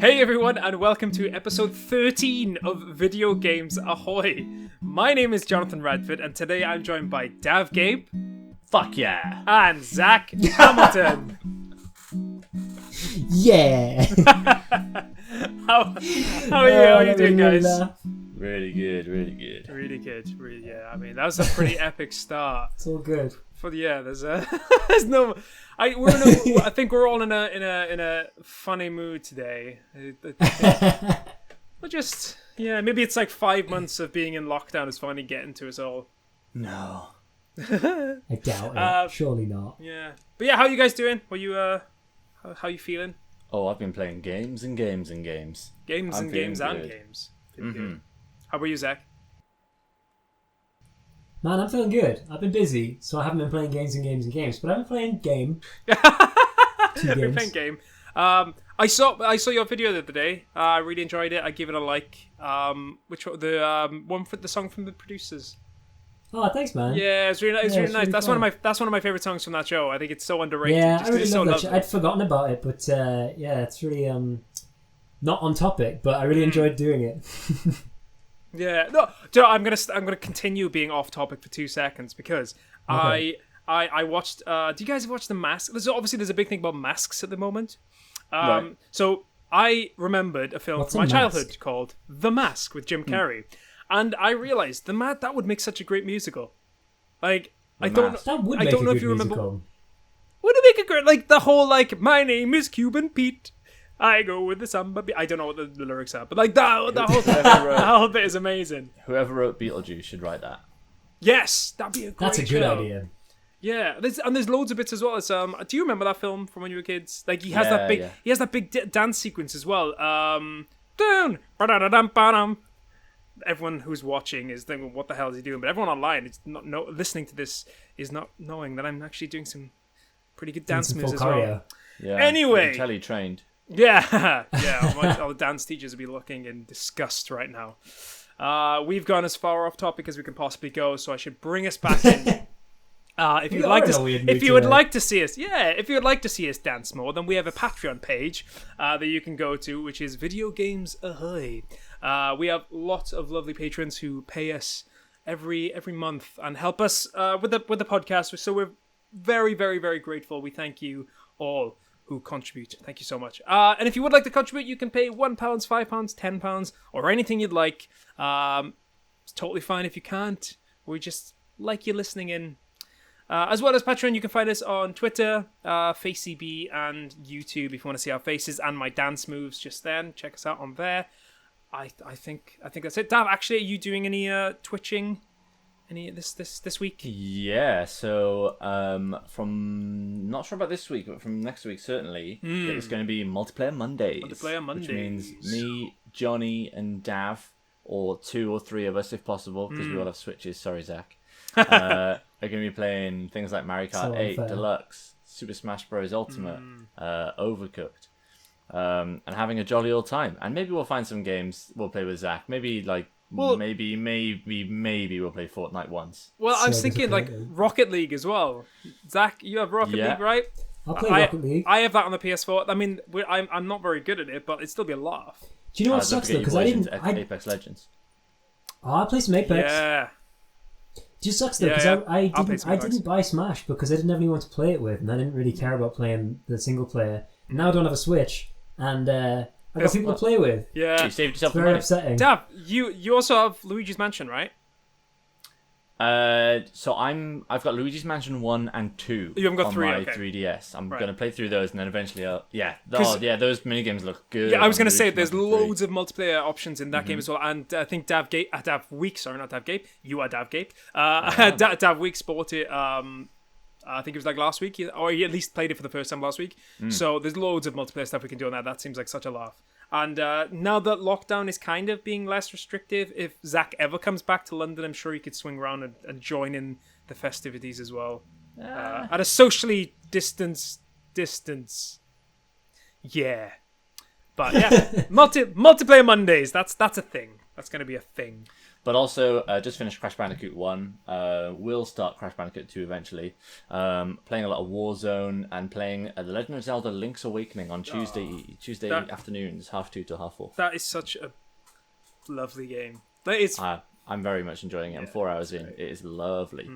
Hey everyone, and welcome to episode 13 of Video Games Ahoy. My name is Jonathan Radford, and today I'm joined by Dav Gabe. Fuck yeah. And Zach Hamilton. Yeah. How are you doing, guys? Really good. Really good. Really, yeah. I mean, that was a pretty epic start. It's all good. There's no. I think we're all in a funny mood today. We're just maybe it's like 5 months of being in lockdown is finally getting to us all. No. I doubt it. Surely not. Yeah, but yeah, how are you guys doing? How you feeling? Oh, I've been playing games and games and games. Games. Feeling Good. How about you, Zach? Man, I'm feeling good. I've been busy, so I haven't been playing games and games and games, but I've been playing game. 2 games. We're playing game. I saw your video the other day. I really enjoyed it. I gave it a like. Which one? The one for the song from the producers. Oh, thanks, man. Yeah, it's really nice. That's fun. That's one of my favorite songs from that show. I think it's so underrated. Yeah, just I really love that show. lovely. I'd forgotten about it, but it's really not on topic, but I really enjoyed doing it. Yeah, no, I'm gonna continue being off topic for 2 seconds because Okay. I watched. Do you guys watch The Mask? There's a big thing about masks at the moment. Right. So I remembered a film What's from a my childhood mask? called The Mask with Jim Carrey, and I realized that would make such a great musical. Like The I don't Mask. That would I make don't a know good if you remember. musical. Would it make a great the whole my name is Cuban Pete. I go with the samba. I don't know what the lyrics are, but that whole bit is amazing. Whoever wrote Beetlejuice should write that. Yes, that'd be a great That's a good show. idea. Yeah, there's loads of bits as well. It's, do you remember that film from when you were kids? Like he has Yeah. he has that big dance sequence as well. Dun, ba-da-da-dum, ba-dum. Everyone who's watching is thinking, "What the hell is he doing?" But everyone online is not listening to this is not knowing that I'm actually doing some pretty good dance Some moves full as well. choreo. Yeah. Anyway. You can tell he trained. Yeah, all the dance teachers will be looking in disgust right now. We've gone as far off topic as we can possibly go, so I should bring us back in. If you'd like to see us dance more, then we have a Patreon page that you can go to, which is Video Games Ahoy. We have lots of lovely patrons who pay us every month and help us with the podcast. So we're very, very, very grateful. We thank you all who contribute. Thank you so much. And if you would like to contribute, you can pay £1, £5, £10, or anything you'd like. It's totally fine if you can't. We just like you listening in. As well as Patreon, you can find us on Twitter, FaceCB, and YouTube if you want to see our faces and my dance moves just then. Check us out on there. I think that's it. Dav, actually, are you doing any twitching this week? Yeah, so from not sure about this week, but from next week certainly, it's going to be Multiplayer Mondays. Which means me, Jonny, and Dav, or 2 or 3 of us if possible, because we all have Switches. Sorry, Zach. Are going to be playing things like Mario Kart 8 Deluxe, Super Smash Bros. Ultimate, Overcooked, and having a jolly old time. And maybe we'll find some games we'll play with Zach. Maybe maybe we'll play Fortnite once. Well, I was thinking Rocket League as well. Zach, you have Rocket League, right? I'll play Rocket League. I have that on the PS4. I mean, I'm not very good at it, but it'd still be a laugh. Do you know what sucks though? Because Apex Legends. I play some Apex. Yeah. It just sucks though because I didn't buy Smash because I didn't have anyone to play it with, and I didn't really care about playing the single player. And now I don't have a Switch, and I got people to play with. Yeah, you saved yourself it's very upsetting. Dav, you also have Luigi's Mansion, right? So I've got Luigi's Mansion 1 and 2 You haven't got on 3, my okay. 3DS. I'm going to play through those and then eventually those minigames look good. Yeah, I was going to say Luigi's there's Mansion 3. loads of multiplayer options in that game as well, and I think Dav Weeks bought it. I think it was like last week, or he at least played it for the first time last week. So there's loads of multiplayer stuff we can do on that. That seems like such a laugh. And now that lockdown is kind of being less restrictive, if Zach ever comes back to London, I'm sure he could swing around and join in the festivities as well. At a socially distanced distance. Yeah. But yeah, multiplayer Mondays, that's a thing. That's going to be a thing. But also, just finished Crash Bandicoot 1. Will start Crash Bandicoot 2 eventually. Playing a lot of Warzone and playing The Legend of Zelda Link's Awakening on Tuesday afternoons, 2:30 to 4:30. That is such a lovely game. I'm very much enjoying it. I'm 4 hours in. It is lovely.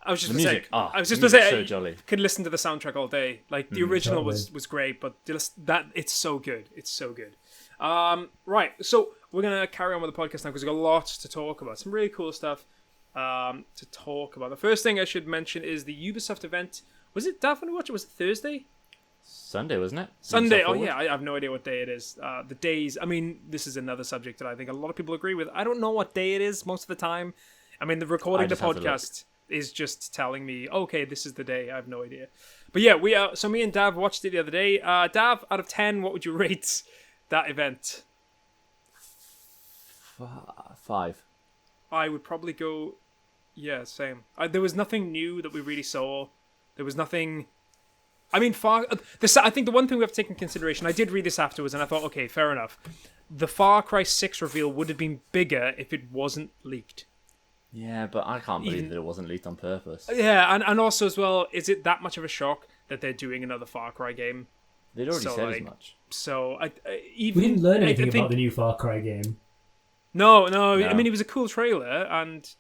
I was just going to say, so jolly. Could listen to the soundtrack all day. Like the original was great, but just that it's so good. It's so good. Right, so we're gonna carry on with the podcast now because we've got lots to talk about. Some really cool stuff to talk about. The first thing I should mention is the Ubisoft event. Was it Dav when we watched it? Was it Thursday? Sunday, wasn't it? Sunday. Oh yeah, I have no idea what day it is. The days. I mean, this is another subject that I think a lot of people agree with. I don't know what day it is most of the time. I mean, the recording the podcast is just telling me, okay, this is the day. I have no idea. But yeah, so me and Dav watched it the other day. Dav, out of 10, what would you rate that event? 5. I would probably go, same. There was nothing new that we really saw. There was nothing. I mean, I think the one thing we have to take in consideration, I did read this afterwards, and I thought, okay, fair enough. The Far Cry 6 reveal would have been bigger if it wasn't leaked. Yeah, but I can't believe that it wasn't leaked on purpose. Yeah, and also as well, is it that much of a shock that they're doing another Far Cry game? They'd already said as much. So we didn't learn anything about the new Far Cry game. No. I mean, it was a cool trailer, and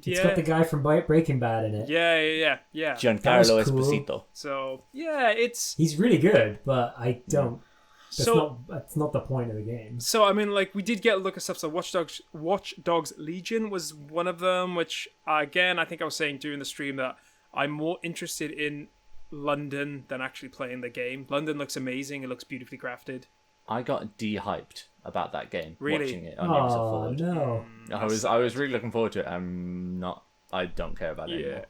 it's got the guy from Breaking Bad in it. Yeah. Giancarlo Esposito. So he's really good, but I don't. That's not the point of the game. So I mean, like, we did get a look at stuff. So Watch Dogs Legion was one of them, which again I think I was saying during the stream that I'm more interested in London than actually playing the game. London looks amazing. It looks beautifully crafted. I got de-hyped about that game. Really? Watching it on Games Ahoy. No. I was really looking forward to it. I don't care about it anymore.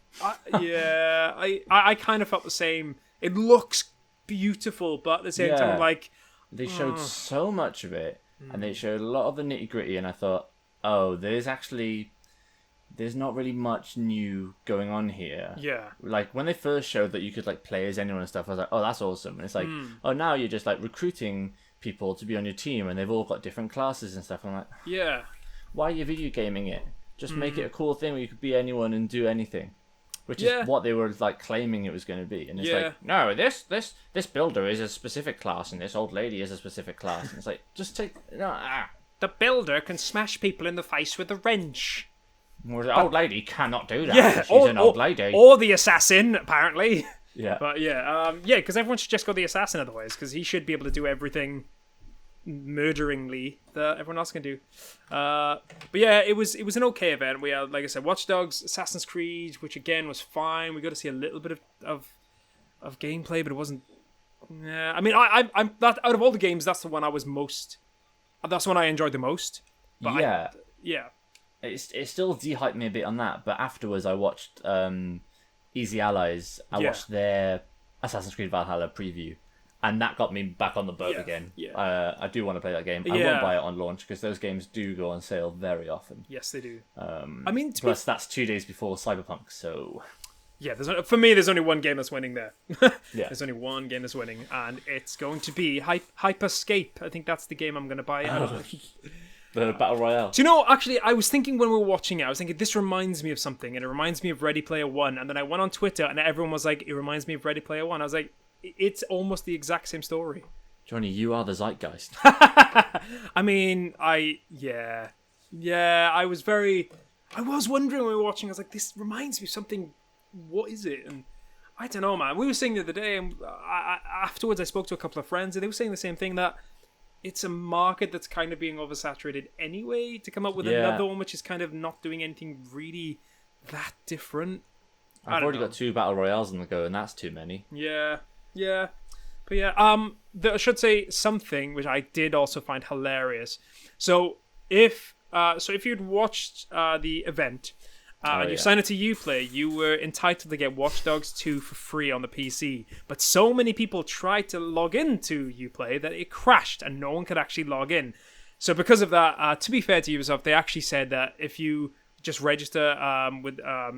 I kind of felt the same. It looks beautiful, but at the same time, like, they showed so much of it, and they showed a lot of the nitty gritty, and I thought, there's not really much new going on here. Yeah. Like, when they first showed that you could, like, play as anyone and stuff, I was like, oh, that's awesome. And it's like, now you're just, like, recruiting people to be on your team, and they've all got different classes and stuff. I'm like, yeah. Why are you video gaming it? Just make it a cool thing where you could be anyone and do anything. Which is what they were, like, claiming it was going to be. And it's like, no, this builder is a specific class, and this old lady is a specific class. And it's like, just take... The builder can smash people in the face with a wrench. Well, the old lady cannot do that. She's an old lady. Or the assassin, apparently. Yeah. But because everyone should just go the assassin otherwise, because he should be able to do everything murderingly that everyone else can do. But yeah, it was an okay event. We had, like I said, Watch Dogs, Assassin's Creed, which again was fine. We got to see a little bit of gameplay, but it wasn't. Yeah, I mean, I'm that out of all the games, that's the one I was most. That's the one I enjoyed the most. But yeah. It still de-hyped me a bit on that, but afterwards I watched Easy Allies. I watched their Assassin's Creed Valhalla preview, and that got me back on the boat again. Yeah. I do want to play that game. I won't buy it on launch because those games do go on sale very often. Yes, they do. I mean, plus that's 2 days before Cyberpunk, so... Yeah, for me, there's only one game that's winning there. There's only one game that's winning, and it's going to be Hyperscape. I think that's the game I'm going to buy. The Battle Royale. Do you know, actually, I was thinking when we were watching it, I was thinking, this reminds me of something, and it reminds me of Ready Player One. And then I went on Twitter, and everyone was like, it reminds me of Ready Player One. I was like, it's almost the exact same story. Jonny, you are the zeitgeist. I mean, I was wondering when we were watching, I was like, this reminds me of something. What is it? And I don't know, man. We were saying the other day, and afterwards I spoke to a couple of friends, and they were saying the same thing, that it's a market that's kind of being oversaturated anyway, to come up with another one which is kind of not doing anything really that different. I've already got 2 Battle Royales on the go, and that's too many. Yeah. But yeah, I should say something which I did also find hilarious. So if you'd watched the event, and you signed up to Uplay, you were entitled to get Watch Dogs 2 for free on the PC. But so many people tried to log into Uplay that it crashed and no one could actually log in. So because of that, to be fair to Ubisoft, they actually said that if you just register with... I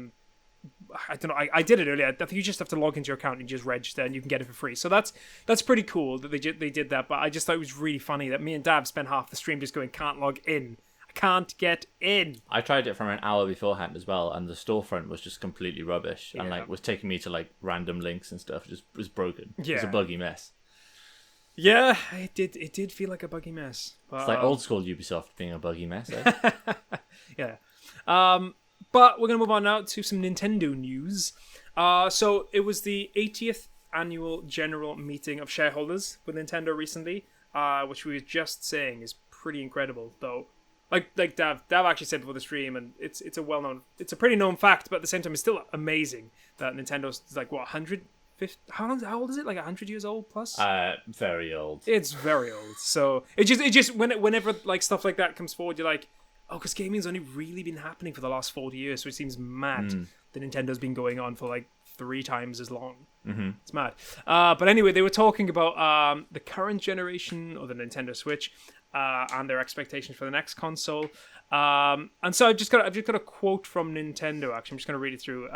don't know, I did it earlier. I think you just have to log into your account and just register and you can get it for free. So that's pretty cool that they did that. But I just thought it was really funny that me and Dab spent half the stream just going, can't log in. I can't get in. I tried it from an hour beforehand as well, and the storefront was just completely rubbish, and like was taking me to like random links and stuff. It just was broken. Yeah. It was a buggy mess. Yeah, it did feel like a buggy mess. But, it's like old school Ubisoft being a buggy mess. Eh? Yeah. But we're going to move on now to some Nintendo news. So it was the 80th annual general meeting of shareholders with Nintendo recently, which we were just saying is pretty incredible, though. Like Dav actually said before the stream, and it's a pretty known fact, but at the same time, it's still amazing that Nintendo's like 150. How old is it? Like 100 years old plus? Very old. It's very old. So it just whenever like stuff like that comes forward, you're like, oh, because gaming's only really been happening for the last 40 years, so it seems mad that Nintendo's been going on for like 3 times as long. Mm-hmm. It's mad. But anyway, they were talking about the current generation, or the Nintendo Switch, and their expectations for the next console. And so I've just got a quote from Nintendo. Actually, I'm just going to read it through.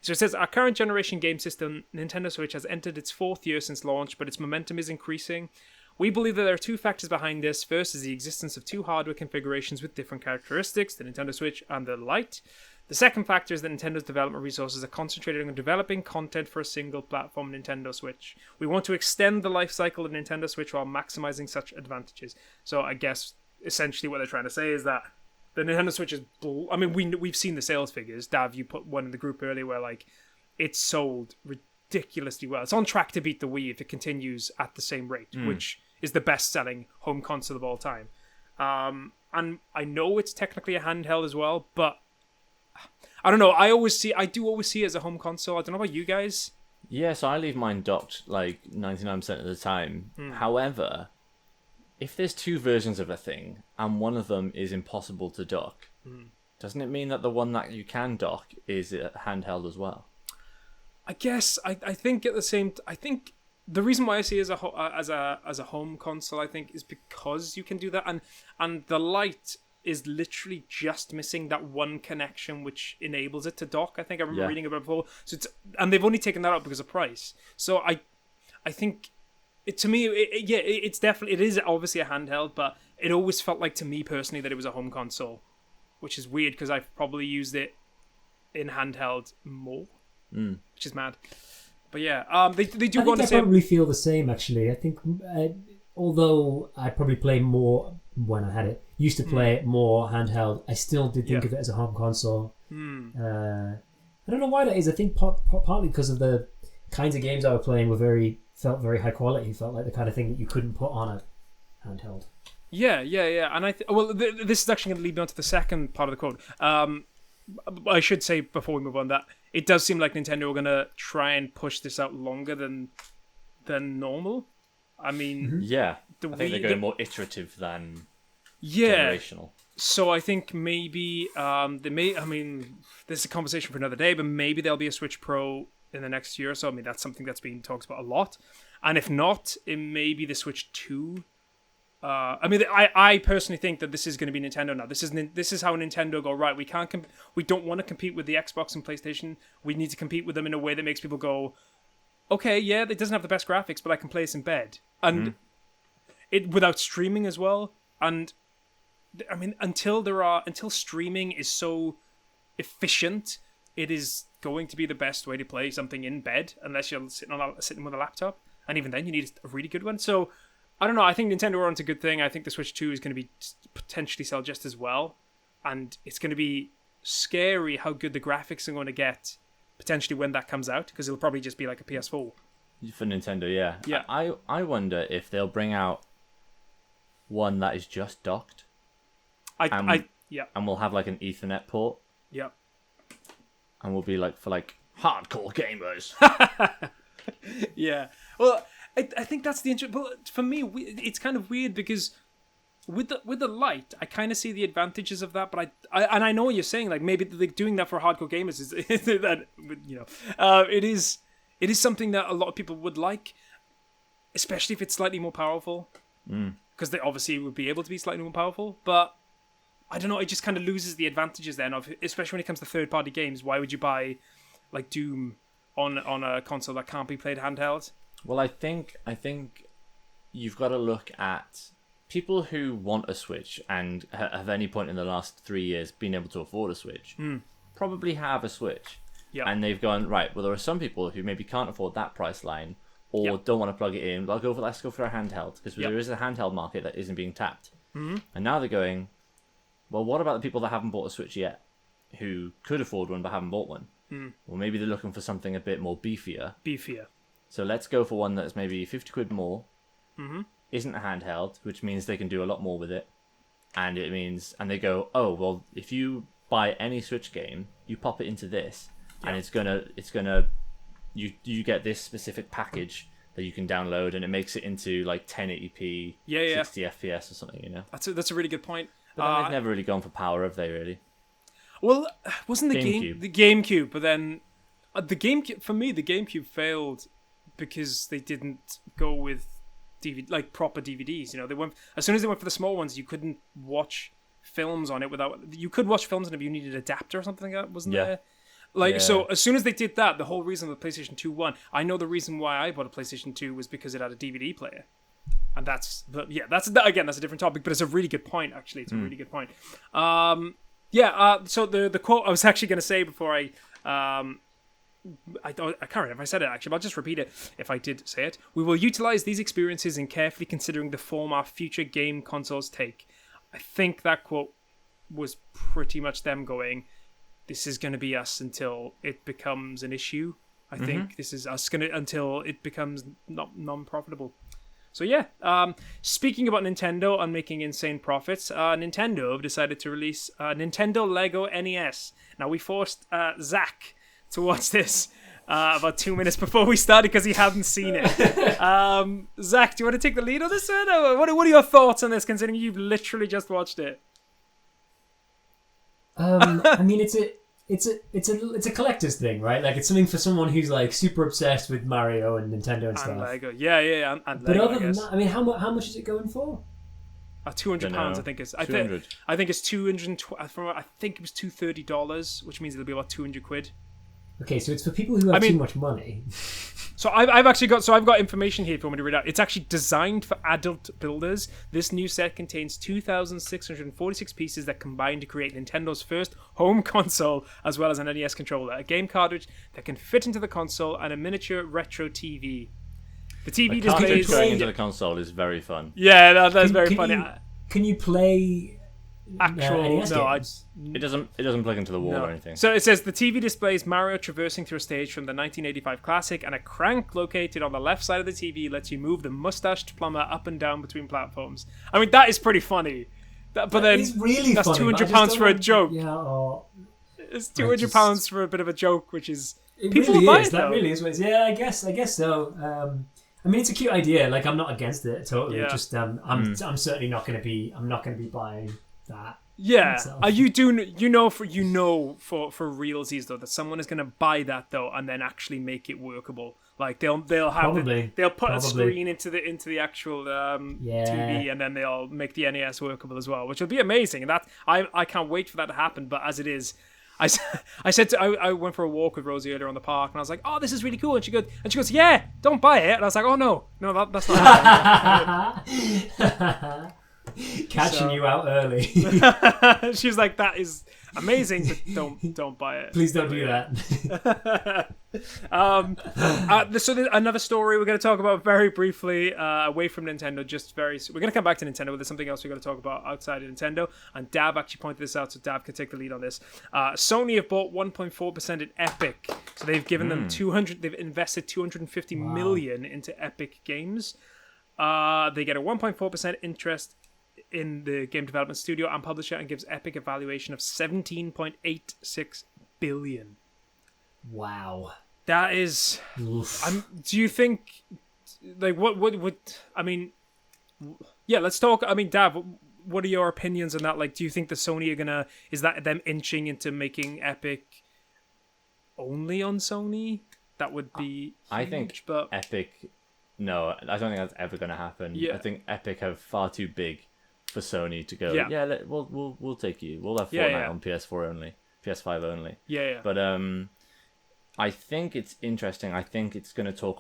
So it says, "Our current generation game system, Nintendo Switch, has entered its 4th year since launch, but its momentum is increasing. We believe that there are 2 factors behind this. First is the existence of 2 hardware configurations with different characteristics, the Nintendo Switch and the Lite. The second factor is that Nintendo's development resources are concentrated on developing content for a single platform, Nintendo Switch. We want to extend the life cycle of Nintendo Switch while maximizing such advantages." So I guess essentially what they're trying to say is that the Nintendo Switch is... I mean, we've seen the sales figures. Dav, you put one in the group earlier where like it's sold ridiculously well. It's on track to beat the Wii if it continues at the same rate, which is the best-selling home console of all time. And I know it's technically a handheld as well, but I don't know. I do always see it as a home console. I don't know about you guys. Yeah, so I leave mine docked like 99% of the time. However, if there's 2 versions of a thing and one of them is impossible to dock, doesn't it mean that the one that you can dock is a handheld as well? I guess I think at the same. I think the reason why I see it as a home console, I think, is because you can do that, and the Lite is literally just missing that one connection which enables it to dock. I think I remember reading about it before. So and they've only taken that out because of price. So I think to me, it's definitely, it is obviously a handheld, but it always felt like to me personally that it was a home console, which is weird because I've probably used it in handheld more, which is mad. But yeah, they do want to say... I probably feel the same, actually. I think, although I probably play more when I had it, used to play it more handheld, I still did think of it as a home console. I don't know why that is. I think partly because of the kinds of games I was playing felt very high quality. Felt like the kind of thing that you couldn't put on a handheld. Yeah. And this is actually going to lead me on to the second part of the quote. I should say before we move on that it does seem like Nintendo are going to try and push this out longer than normal. I mean, I think they're going more iterative than generational. So I think maybe they may. I mean, this is a conversation for another day, but maybe there'll be a Switch Pro in the next year or so. I mean, that's something that's being talked about a lot. And if not, it may be the Switch 2. I personally think that this is going to be Nintendo now. This is how Nintendo go, right, we don't want to compete with the Xbox and PlayStation. We need to compete with them in a way that makes people go, okay, yeah, it doesn't have the best graphics, but I can play this in bed. And it without streaming as well. And I mean, until streaming is so efficient, it is going to be the best way to play something in bed, unless you're sitting with a laptop. And even then, you need a really good one. So I don't know. I think Nintendo are onto a good thing. I think the Switch 2 is going to be potentially sell just as well. And it's going to be scary how good the graphics are going to get potentially when that comes out, because it'll probably just be like a PS4. For Nintendo, yeah. Yeah. I wonder if they'll bring out one that is just docked. And we'll have like an Ethernet port. Yeah. And we'll be like, for like hardcore gamers. Yeah. Well, I think that's the interest. But for me, it's kind of weird because with the Lite, I kind of see the advantages of that. But I know what you're saying. Like maybe doing that for hardcore gamers is that, you know, it is something that a lot of people would like, especially if it's slightly more powerful. Because they obviously would be able to be slightly more powerful. But I don't know. It just kind of loses the advantages then of, especially when it comes to third-party games. Why would you buy like Doom on a console that can't be played handheld? Well, I think you've got to look at people who want a Switch and have any point in the last 3 years been able to afford a Switch probably have a Switch. Yeah. And they've gone, right, well, there are some people who maybe can't afford that price line or don't want to plug it in. Let's go for a handheld, because there is a handheld market that isn't being tapped. Mm-hmm. And now they're going, well, what about the people that haven't bought a Switch yet, who could afford one but haven't bought one? Well, maybe they're looking for something a bit more beefier. So let's go for one that's maybe 50 quid more, isn't a handheld, which means they can do a lot more with it. And they go, oh, well, if you buy any Switch game, you pop it into this, and it's gonna you get this specific package that you can download, and it makes it into like 1080p, 60 FPS or something, you know? That's a really good point. But then they've never really gone for power, have they, really? Well, wasn't the GameCube, but then the GameCube failed because they didn't go with proper DVDs. You know, they went as soon as they went for the small ones. You couldn't watch films on it you could watch films on it if you needed an adapter or something like that, wasn't there? So as soon as they did that, the whole reason the PlayStation 2 won. I know the reason why I bought a PlayStation 2 was because it had a DVD player. And that's a different topic, but it's a really good point, actually. It's a really good point. So the quote I was actually going to say before I can't remember if I said it, actually, but I'll just repeat it if I did say it. We will utilize these experiences in carefully considering the form our future game consoles take. I think that quote was pretty much them going, this is going to be us until it becomes an issue. I think this is us until it becomes non-profitable. So speaking about Nintendo and making insane profits, Nintendo have decided to release Nintendo Lego NES. Now, we forced Zach to watch this about 2 minutes before we started because he hadn't seen it. Zach, do you want to take the lead on this one? What are your thoughts on this, considering you've literally just watched it? I mean, it's a collector's thing, right? Like, it's something for someone who's like super obsessed with Mario and Nintendo and stuff. And Lego, and but Lego, other than that, I mean, how much is it going for? £200, I think it's. I think it's 220. I think it was $230, which means it'll be about 200 quid. Okay, so it's for people who have too much money. So I've got information here for me to read out. It's actually designed for adult builders. This new set contains 2,646 pieces that combine to create Nintendo's first home console, as well as an NES controller, a game cartridge that can fit into the console, and a miniature retro TV. The TV displays going into the console is very fun. Yeah, that's very funny. Can you play actual NES games? It doesn't plug into the wall or anything. So it says the TV displays Mario traversing through a stage from the 1985 classic, and a crank located on the left side of the TV lets you move the mustached plumber up and down between platforms. I mean, that is pretty funny. But then really that's funny, £200 for a joke. Yeah, it's £200 for a bit of a joke, which is people really buy it. That really is what it is. Yeah, I guess so. I mean, it's a cute idea. Like, I'm not against it totally. Yeah. Just I'm certainly not going to be. I'm not going to be buying that. Yeah, you know for realsies though that someone is going to buy that though and then actually make it workable. Like they'll put a screen into the actual TV, and then they'll make the NES workable as well, which will be amazing. And that I can't wait for that to happen. But as it is, I went for a walk with Rosie earlier on the park, and I was like, "Oh, this is really cool." And she goes, "Yeah, don't buy it." And I was like, "Oh no, that's not happening." Catching you out early. She's like, "That is amazing, but don't buy it. Please don't do that." So there's another story we're going to talk about very briefly, away from Nintendo. We're going to come back to Nintendo, but there's something else we're going to talk about outside of Nintendo. And Dav actually pointed this out, so Dav can take the lead on this. Sony have bought 1.4% in Epic, so they've given them 200. They've invested 250 million into Epic Games. They get a 1.4% interest in the game development studio and publisher, and gives Epic a valuation of 17.86 billion. Wow. That is. Do you think, like, what would I mean? Yeah, let's talk. I mean, Dav, what are your opinions on that? Like, do you think the Sony are gonna? Is that them inching into making Epic only on Sony? That would be. I think but Epic. No, I don't think that's ever going to happen. Yeah. I think Epic have far too big for Sony to go. Yeah, we'll take you. We'll have Fortnite on PS4 only, PS5 only. Yeah. But I think it's interesting. I think it's going to talk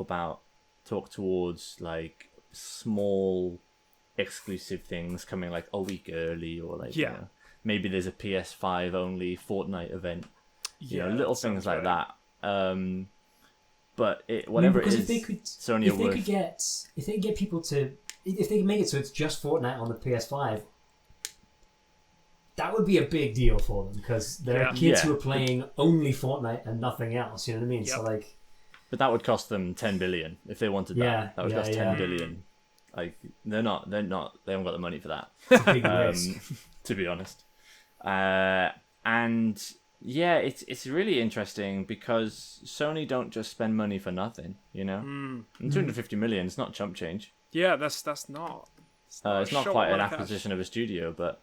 towards like small exclusive things coming like a week early, or like you know, maybe there's a PS5 only Fortnite event. You know, little things like that. But whatever it is, if they could get people to, if they could make it so it's just Fortnite on the PS5, that would be a big deal for them, because there are kids who are playing only Fortnite and nothing else. You know what I mean? So like, but that would cost them 10 billion if they wanted that. That would cost 10 billion. Like they haven't got the money for that. It's a big risk. To be honest. And yeah, it's really interesting because Sony don't just spend money for nothing, you know. And 250 million is not chump change. Yeah, that's not. It's not quite an acquisition of a studio, but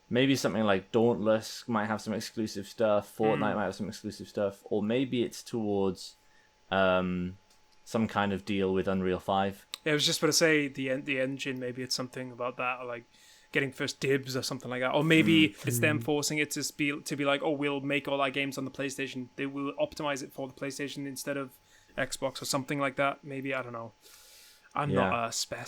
maybe something like Dauntless might have some exclusive stuff. Fortnite might have some exclusive stuff, or maybe it's towards some kind of deal with Unreal 5. Yeah, I was just about to say the engine. Maybe it's something about that, or like getting first dibs or something like that, or maybe it's them forcing it to be like, oh, we'll make all our games on the PlayStation. They will optimize it for the PlayStation instead of Xbox or something like that. Maybe, I don't know. I'm not a spec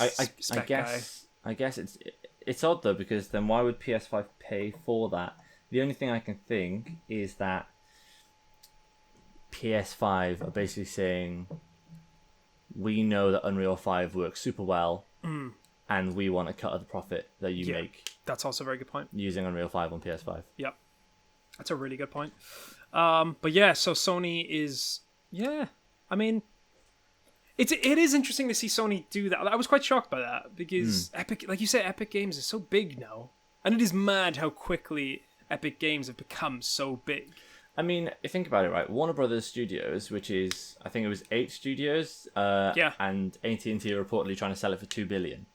guy. I guess it's odd though, because then why would PS5 pay for that? The only thing I can think is that PS5 are basically saying, we know that Unreal 5 works super well, and we want a cut of the profit that you make. That's also a very good point. Using Unreal 5 on PS5. Yeah, that's a really good point. But yeah, so Sony is... Yeah, I mean... It is interesting to see Sony do that. I was quite shocked by that, because Epic, like you said, Epic Games is so big now. And it is mad how quickly Epic Games have become so big. I mean, think about it, right? Warner Brothers Studios, which is, I think it was 8 studios, and AT&T are reportedly trying to sell it for $2 billion.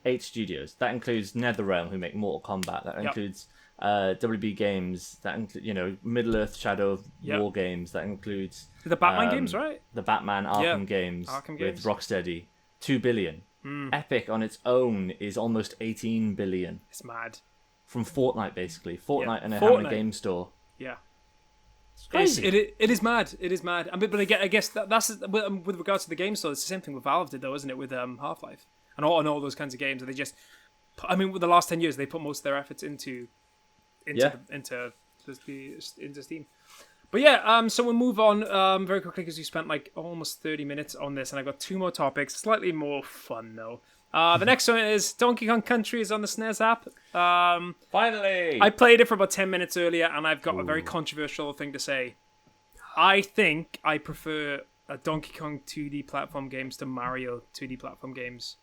8 studios. That includes NetherRealm, who make Mortal Kombat. That includes WB Games. That includes, Middle-earth Shadow War games. That includes the Batman games, right? The Batman Arkham games with Rocksteady. $2 billion. Epic on its own is almost $18 billion. It's mad. From Fortnite, basically. Fortnite and having a game store. Yeah. It's crazy. It is mad. It is mad. But I guess that's with regards to the game store. It's the same thing with Valve did, though, isn't it? With Half-Life and all those kinds of games. And they just, with the last 10 years, they put most of their efforts into Steam. But yeah, so we'll move on very quickly, because we spent like almost 30 minutes on this, and I've got 2 more topics, slightly more fun though. The next one is Donkey Kong Country is on the SNES app. Finally! I played it for about 10 minutes earlier, and I've got a very controversial thing to say. I think I prefer Donkey Kong 2D platform games to Mario 2D platform games.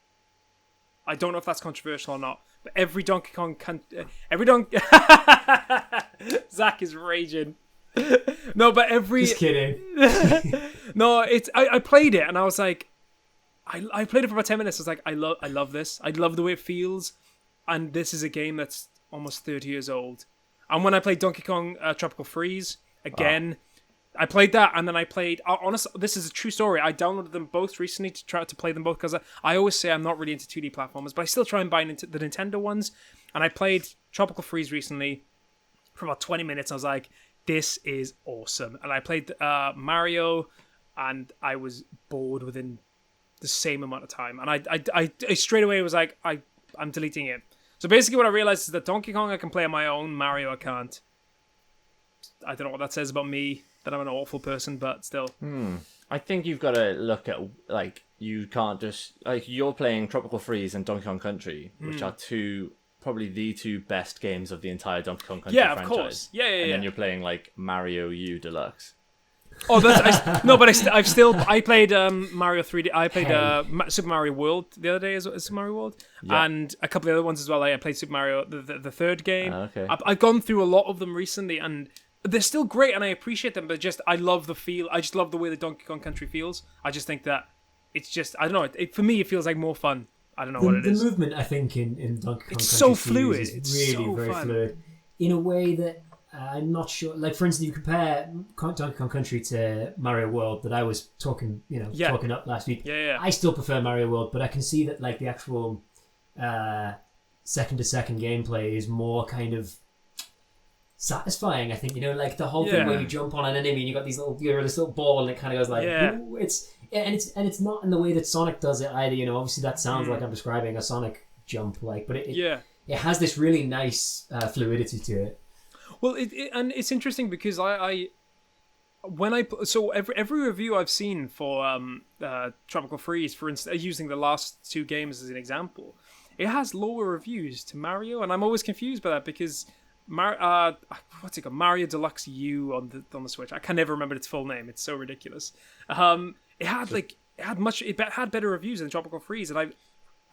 I don't know if that's controversial or not, but every Donkey Kong... Zach is raging. No, but every... Just kidding. No, I played it, and I was like... I played it for about 10 minutes. I was like, I love this. I love the way it feels. And this is a game that's almost 30 years old. And when I played Donkey Kong Tropical Freeze, again, I played that, and then I played... honestly, this is a true story. I downloaded them both recently to try to play them both, because I always say I'm not really into 2D platformers, but I still try and buy the Nintendo ones. And I played Tropical Freeze recently for about 20 minutes. I was like, this is awesome. And I played Mario, and I was bored within the same amount of time. And I straight away was like, I'm deleting it. So basically what I realized is that Donkey Kong I can play on my own, Mario I can't. I don't know what that says about me, that I'm an awful person, but still. I think you've got to look at, like, you can't just... Like, you're playing Tropical Freeze and Donkey Kong Country, which are probably the 2 best games of the entire Donkey Kong Country franchise. Of course. Yeah. And then you're playing, like, Mario U Deluxe. Oh, I played Mario 3D. I played Super Mario World the other day as Super Mario World, and a couple of other ones as well. I played Super Mario the third game. Okay. I've gone through a lot of them recently, and they're still great, and I appreciate them. But I love the feel. I just love the way the Donkey Kong Country feels. I just think that it's just, I don't know. For me, it feels like more fun. I don't know what it is. The movement, I think, in Donkey Kong Country so fluid. Is really so very fun. fluid in a way that. I'm not sure. Like, for instance, you compare Donkey Kong Country to Mario World that I was talking up last week. Yeah. I still prefer Mario World, but I can see that, like, the actual second-to-second gameplay is more kind of satisfying. I think, like the whole thing where you jump on an enemy and you got this little ball and it kind of goes like, ooh, it's not in the way that Sonic does it either. Obviously that sounds like I'm describing a Sonic jump, but it has this really nice fluidity to it. Well, and it's interesting because every review I've seen for Tropical Freeze, for instance, using the last 2 games as an example, it has lower reviews to Mario, and I'm always confused by that because what's it called? Mario Deluxe U on the Switch. I can never remember its full name. It's so ridiculous. It had better reviews than Tropical Freeze, and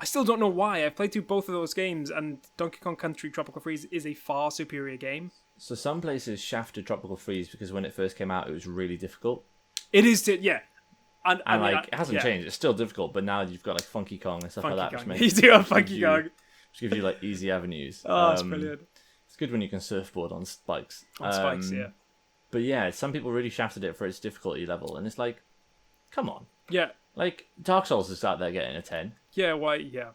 I still don't know why. I've played through both of those games, and Donkey Kong Country Tropical Freeze is a far superior game. So some places shafted Tropical Freeze because when it first came out, it was really difficult. It is, yeah. And it hasn't changed. It's still difficult, but now you've got Funky Kong and stuff like that. Which you do have Funky Kong. Which gives you easy avenues. Oh, it's brilliant. It's good when you can surfboard on spikes. Yeah. But yeah, some people really shafted it for its difficulty level, and it's come on. Yeah. Dark Souls is out there getting a 10. Yeah, why? Yeah.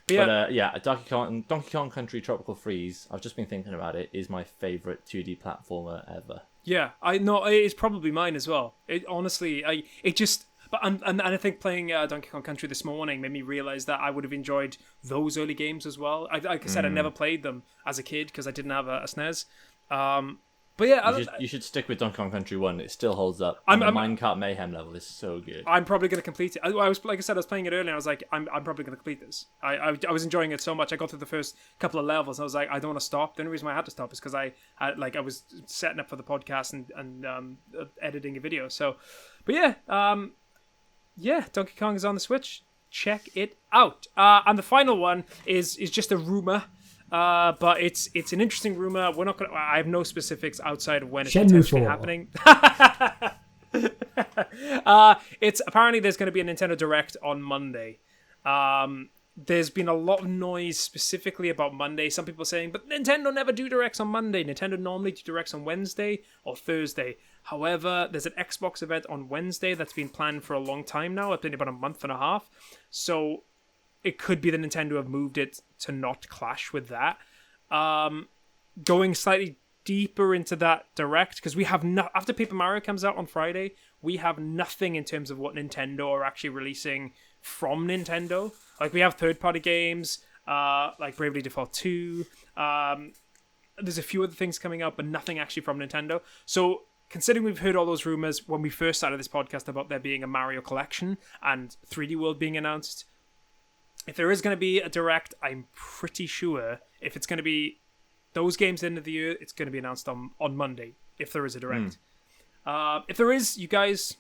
But Donkey Kong Country Tropical Freeze, I've just been thinking about it, is my favourite 2D platformer ever. Yeah, I know, it's probably mine as well. It honestly, I think playing Donkey Kong Country this morning made me realise that I would have enjoyed those early games as well. Like I said, I never played them as a kid because I didn't have a SNES. But yeah, you should stick with Donkey Kong Country 1. It still holds up. The Minecart Mayhem level is so good. I'm probably going to complete it. I was playing it earlier, and I was like, I'm probably going to complete this. I was enjoying it so much. I got through the first couple of levels, and I was like, I don't want to stop. The only reason why I had to stop is because I was setting up for the podcast and editing a video. So, but yeah, Donkey Kong is on the Switch. Check it out. And the final one is just a rumor. But it's an interesting rumor. We're not gonna. I have no specifics outside of when it's potentially happening. It's apparently there's going to be a Nintendo Direct on Monday. There's been a lot of noise specifically about Monday. Some people saying, but Nintendo never do Directs on Monday. Nintendo normally do Directs on Wednesday or Thursday. However, there's an Xbox event on Wednesday that's been planned for a long time now. It's been about a month and a half. So it could be that Nintendo have moved it to not clash with that. Going slightly deeper into that Direct, because we have after Paper Mario comes out on Friday, we have nothing in terms of what Nintendo are actually releasing from Nintendo. We have third-party games, like Bravely Default 2. There's a few other things coming out, but nothing actually from Nintendo. So considering we've heard all those rumors when we first started this podcast about there being a Mario collection and 3D World being announced, if there is going to be a Direct, I'm pretty sure if it's going to be those games at the end of the year, it's going to be announced on Monday, if there is a Direct. If there is, you guys,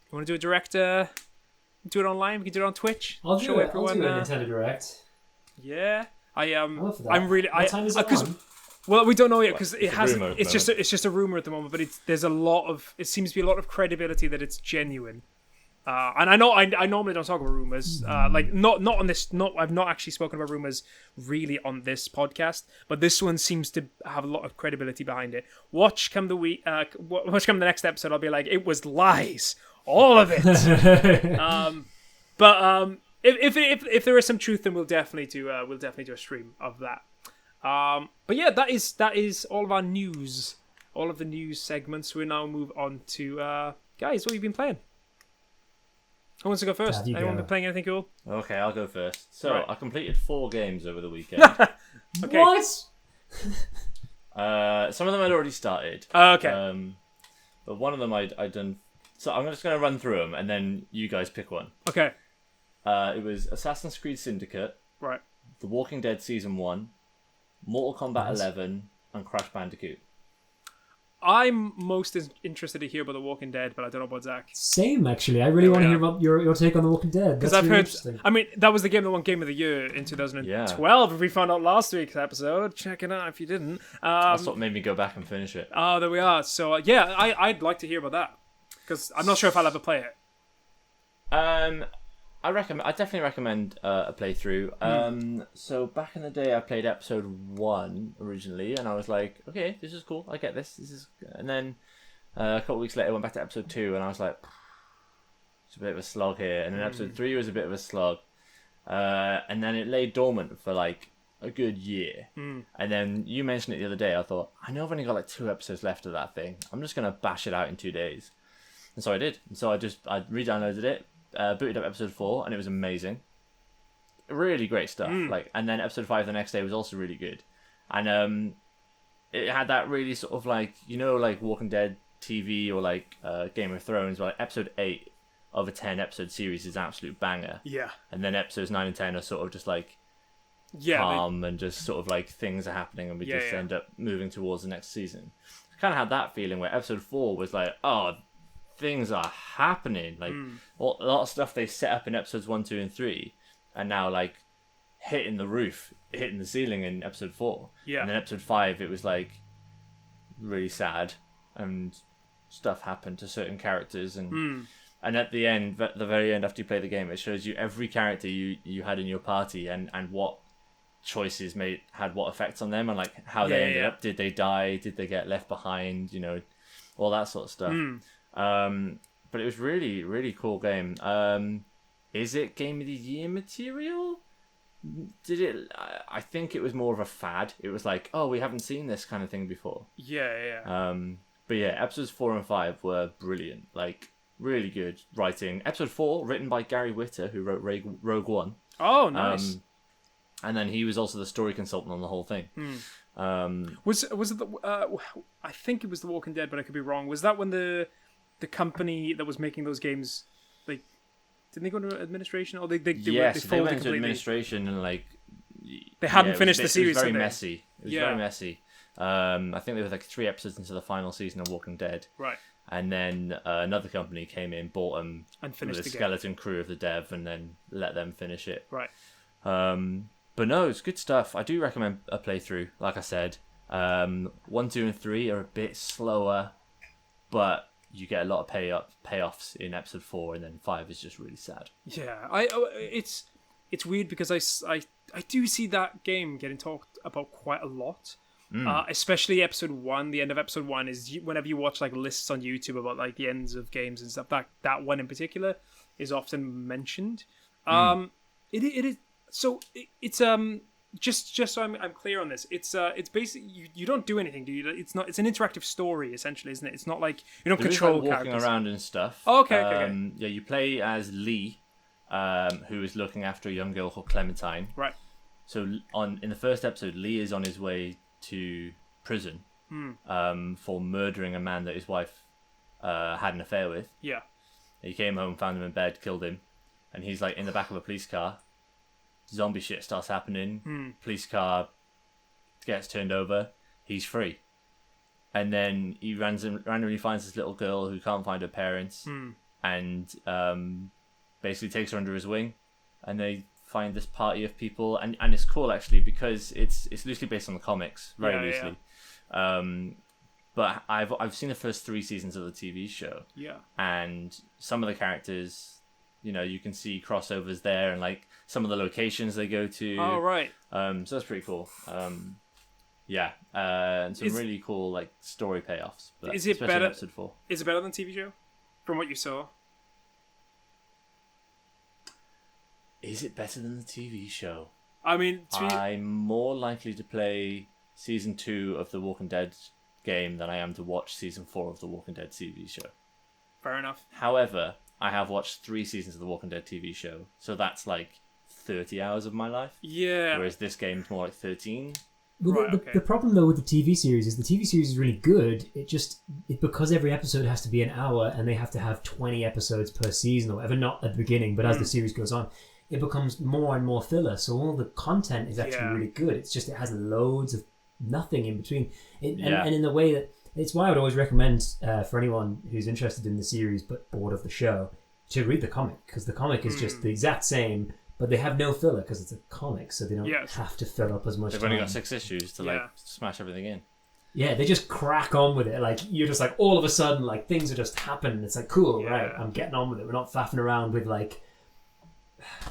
you want to do a Direct, do it online? We can do it on Twitch. I'll do a Nintendo Direct. Yeah. I'm really... What time is it on? Well, we don't know yet because it's just a rumor at the moment, but it seems to be a lot of credibility that it's genuine. And I know I normally don't talk about rumors. Not on this. I've not actually spoken about rumors really on this podcast, but this one seems to have a lot of credibility behind it. Watch come the next episode. I'll be like, it was lies, all of it. But if there is some truth, then we'll definitely do a stream of that. But yeah, that is all of our news, all of the news segments. We now move on to guys. What have you been playing? Who wants to go first? Anyone been playing anything cool? Okay, I'll go first. So, right. I completed 4 games over the weekend. Okay. What? Some of them I'd already started. Okay. But one of them I'd done... So I'm just going to run through them, and then you guys pick one. Okay. It was Assassin's Creed Syndicate. Right. The Walking Dead Season 1. Mortal Kombat 11. And Crash Bandicoot. I'm most interested to hear about The Walking Dead, but I don't know about Zach. Same, actually. I really want to hear about your take on The Walking Dead. Because I've heard... I mean, that was the game that won Game of the Year in 2012. If we found out last week's episode, check it out if you didn't. That's what made me go back and finish it. Oh, there we are. So, yeah, I'd like to hear about that. Because I'm not sure if I'll ever play it. I definitely recommend a playthrough. So back in the day, I played episode 1 originally, and I was like, okay, this is cool. I get this. And then a couple of weeks later, I went back to episode 2, and I was like, it's a bit of a slog here. And then episode 3 was a bit of a slog, and then it lay dormant for like a good year. And then you mentioned it the other day. I thought, I know I've only got like 2 episodes left of that thing. I'm just gonna bash it out in 2 days. And so I did. And so I re-downloaded it. Booted up episode 4, and it was amazing. really great stuff. Like, and then episode 5 the next day was also really good, and it had that really sort of like, you know, like Walking Dead TV or like Game of Thrones, where like episode 8 of a 10 episode series is an absolute banger. Yeah. And then episodes 9 and 10 are sort of just like calm and just sort of like things are happening and we just end up moving towards the next season. I kind of had that feeling where episode 4 was like, oh, things are happening. Like a lot of stuff they set up in episodes 1, 2, and 3 are now like hitting the roof, hitting the ceiling in episode 4. Yeah. And then episode 5, it was like really sad and stuff happened to certain characters and at the end, at the very end, after you play the game, it shows you every character you had in your party and what choices had what effects on them and like how they ended up. Did they die? Did they get left behind? You know, all that sort of stuff. But it was really, really cool game. Is it Game of the Year material? I think it was more of a fad. It was like, oh, we haven't seen this kind of thing before. Yeah. But yeah, episodes 4 and 5 were brilliant. Like, really good writing. Episode 4, written by Gary Whitta, who wrote Rogue One. Oh, nice. And then he was also the story consultant on the whole thing. Was it the? I think it was The Walking Dead, but I could be wrong. Was that when the company that was making those games, like, didn't they go into administration or they went into administration and like they hadn't finished the series. It was very messy. It was very messy. I think there were like 3 episodes into the final season of Walking Dead. Right. And then another company came in, bought them and finished with a the skeleton crew of the dev, and then let them finish it. Right. But no, it's good stuff. I do recommend a playthrough. Like I said, 1, 2, and 3 are a bit slower, but you get a lot of payoffs in episode 4, and then 5 is just really sad. Yeah, it's weird because I do see that game getting talked about quite a lot. Especially episode 1. The end of episode 1 is whenever you watch like lists on YouTube about like the ends of games and stuff. That one in particular is often mentioned. It is so it's just so I'm clear on this. It's basically you don't do anything, do you? It's an interactive story essentially, isn't it? It's not like you don't control like walking characters around and stuff. Oh, okay. Yeah, you play as Lee, who is looking after a young girl called Clementine. Right. So in the first episode, Lee is on his way to prison for murdering a man that his wife had an affair with. Yeah. He came home, found him in bed, killed him, and he's like in the back of a police car. Zombie shit starts happening. Police car gets turned over. He's free, and then he randomly finds this little girl who can't find her parents, and basically takes her under his wing, and they find this party of people, and it's cool actually because it's loosely based on the comics, very loosely. But I've seen the first 3 seasons of the TV show. Yeah. And some of the characters, you know, you can see crossovers there, and like some of the locations they go to. Oh right. So that's pretty cool. And some really cool like story payoffs. But is it better? Episode 4. Is it better than TV show? From what you saw. Is it better than the TV show? I mean, I'm more likely to play season 2 of the Walking Dead game than I am to watch season 4 of the Walking Dead TV show. Fair enough. However, I have watched 3 seasons of the Walking Dead TV show, so that's like 30 hours of my life. Yeah. Whereas this game's more like 13. Well, the problem though with the TV series is the TV series is really good. Because every episode has to be an hour and they have to have 20 episodes per season or whatever, not at the beginning, but as the series goes on, it becomes more and more filler. So all the content is actually really good. It's just it has loads of nothing in between. And in the way that it's why I would always recommend for anyone who's interested in the series but bored of the show to read the comic, because the comic is just the exact same. But they have no filler because it's a comic, so they don't have to fill up as much time. They've only got 6 issues to smash everything in. Yeah, they just crack on with it. Like, you're just like, all of a sudden, like, things are just happening. It's like, cool, right, I'm getting on with it. We're not faffing around with, like,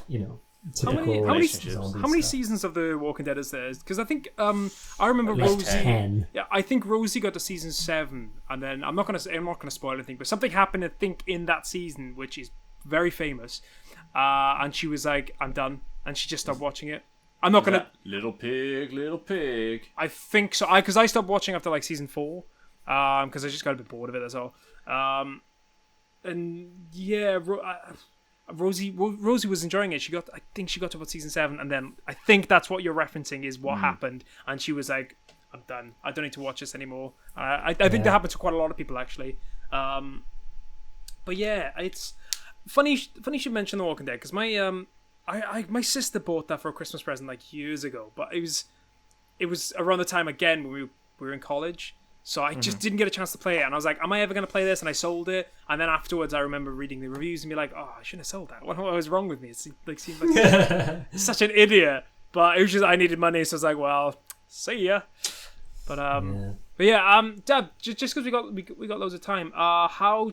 you know, typical how many seasons of The Walking Dead is there? Because I think, I remember Rosie... 10. Yeah, I think Rosie got to season 7, and then, I'm not gonna spoil anything, but something happened, I think, in that season, which is very famous. And she was like, I'm done. And she just stopped watching it. I'm not going to... Little pig. I think so. Because I stopped watching after like season 4. Because I just got a bit bored of it, that's all. And yeah, Rosie was enjoying it. I think she got to about season 7, and then I think that's what you're referencing is what happened, and she was like, I'm done. I don't need to watch this anymore. I think that happened to quite a lot of people actually. But yeah, it's funny you should mention The Walking Dead, because my sister bought that for a Christmas present like years ago, but it was around the time again when we were in college. So I just didn't get a chance to play it, and I was like, am I ever going to play this? And I sold it, and then afterwards I remember reading the reviews and be like, oh, I shouldn't have sold that. What was wrong with me? It seemed like such an idiot. But it was just, I needed money, so I was like, well, see ya. But Dad, just because we got loads of time, how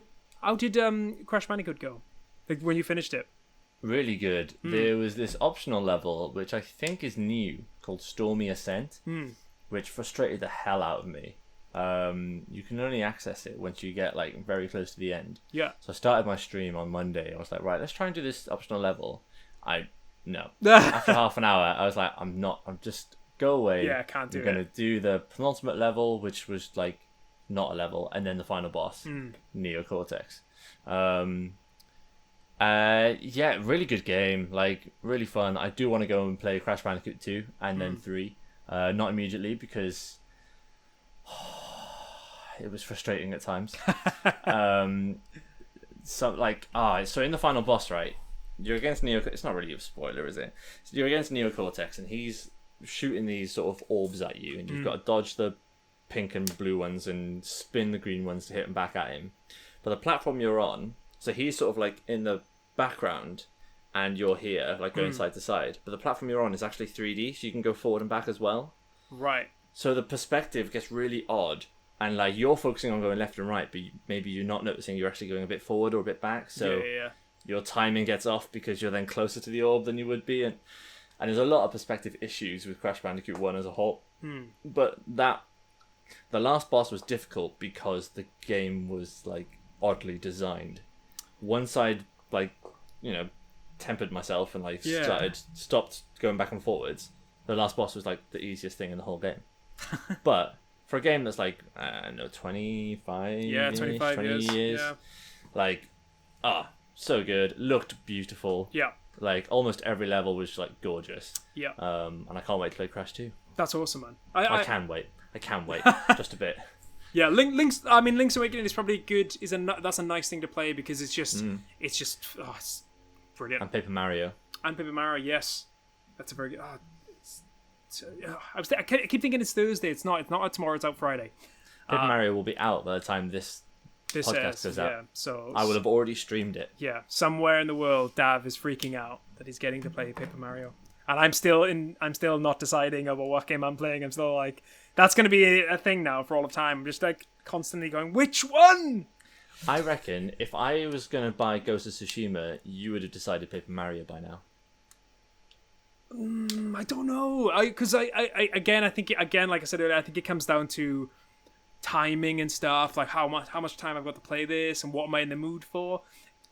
did Crash Bandicoot go? Like when you finished it? Really good. There was this optional level which I think is new called Stormy Ascent, which frustrated the hell out of me. You can only access it once you get like very close to the end. Yeah. So I started my stream on Monday. I was like, right, let's try and do this optional level. No. After half an hour, I was like, I'm just go away. Yeah, I can't do it. I'm gonna do the penultimate level, which was like not a level, and then the final boss, Neocortex. Yeah, really good game. Like really fun. I do want to go and play Crash Bandicoot 2 and then 3. Not immediately because it was frustrating at times. So in the final boss, right? You're against Neocortex. It's not really a spoiler, is it? So you're against Neocortex, and he's shooting these sort of orbs at you, and you've got to dodge the pink and blue ones and spin the green ones to hit them back at him. But the platform you're on, so he's sort of like in the background, and you're here, like going side to side. But the platform you're on is actually 3D, so you can go forward and back as well. Right. So the perspective gets really odd. And like you're focusing on going left and right, but maybe you're not noticing you're actually going a bit forward or a bit back. So your timing gets off because you're then closer to the orb than you would be. And there's a lot of perspective issues with Crash Bandicoot 1 as a whole. But the last boss was difficult because the game was like oddly designed. Once I'd tempered myself and stopped going back and forwards, the last boss was like the easiest thing in the whole game. But for a game that's like, 25 years. Yeah. Like, so good. Looked beautiful. Yeah. Like, almost every level was like gorgeous. Yeah. And I can't wait to play Crash 2. That's awesome, man. I can wait. Just a bit. Yeah, Link's Awakening is probably good. That's a nice thing to play because it's just it's brilliant. And Paper Mario, yes. That's a very good... I keep thinking it's Thursday. It's not tomorrow. It's out Friday. Paper Mario will be out by the time this podcast goes out. Yeah, so I will have already streamed it. Yeah, somewhere in the world, Dav is freaking out that he's getting to play Paper Mario, and I'm still not deciding about what game I'm playing. I'm still like, that's going to be a thing now for all of time. I'm just like constantly going, which one? I reckon if I was going to buy Ghost of Tsushima, you would have decided Paper Mario by now. I don't know. Because I think like I said earlier, I think it comes down to timing and stuff, like how much time I've got to play this and what am I in the mood for.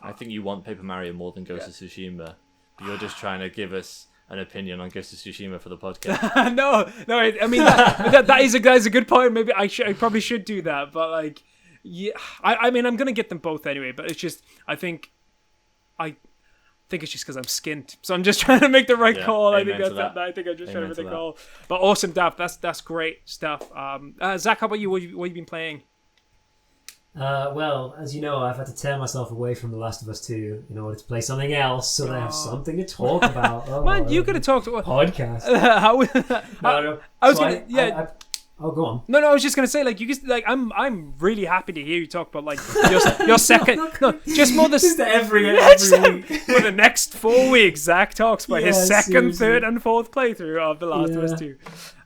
I think you want Paper Mario more than Ghost of Tsushima. But you're just trying to give us an opinion on Ghost of Tsushima for the podcast. no. I mean that is a good point. Maybe I probably should do that. But like, yeah, I mean I'm gonna get them both anyway. But it's just I think it's just because I'm skint, so I'm just trying to make the right call. I think I think I'm just trying to make the call. But awesome, Dav. That's great stuff. Zach, how about you? What have you been playing? Well, as you know, I've had to tear myself away from The Last of Us 2 in order to play something else, so I have something to talk about. Man, you could have talked about podcast. Oh, go on. No, I was just gonna say, like, you just like, I'm really happy to hear you talk about like your second. Just more this every week for the next 4 weeks. Zach talks about his second, third, and fourth playthrough of The Last of Us 2.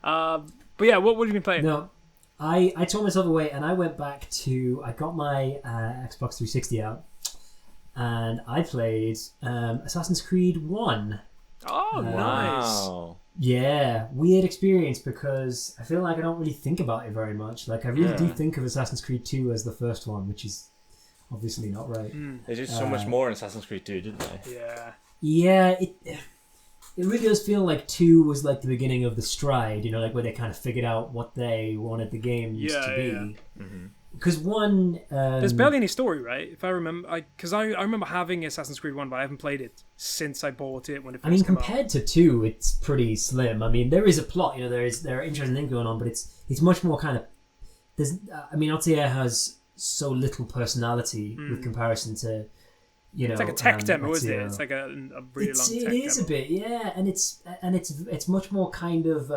But yeah, what have you been playing? No, I tore myself away, and I went back to. I got my Xbox 360 out, and I played Assassin's Creed 1. Oh, nice. Wow. Yeah, weird experience because I feel like I don't really think about it very much. Like I really do think of Assassin's Creed 2 as the first one, which is obviously not right. They did so much more in Assassin's Creed 2, didn't they? Yeah. Yeah, it really does feel like 2 was like the beginning of the stride, you know, like where they kind of figured out what they wanted the game to be. Mm-hmm. because one there's barely any story, right? If I remember, I remember having Assassin's Creed 1, but I haven't played it since I bought it when it first came out. Compared to 2, it's pretty slim. I mean, there is a plot, there are interesting things going on, but it's much more kind of Altair has so little personality with comparison to, it's like a tech demo, isn't it? It's like a really long tech demo. It is a bit, yeah, and it's much more kind of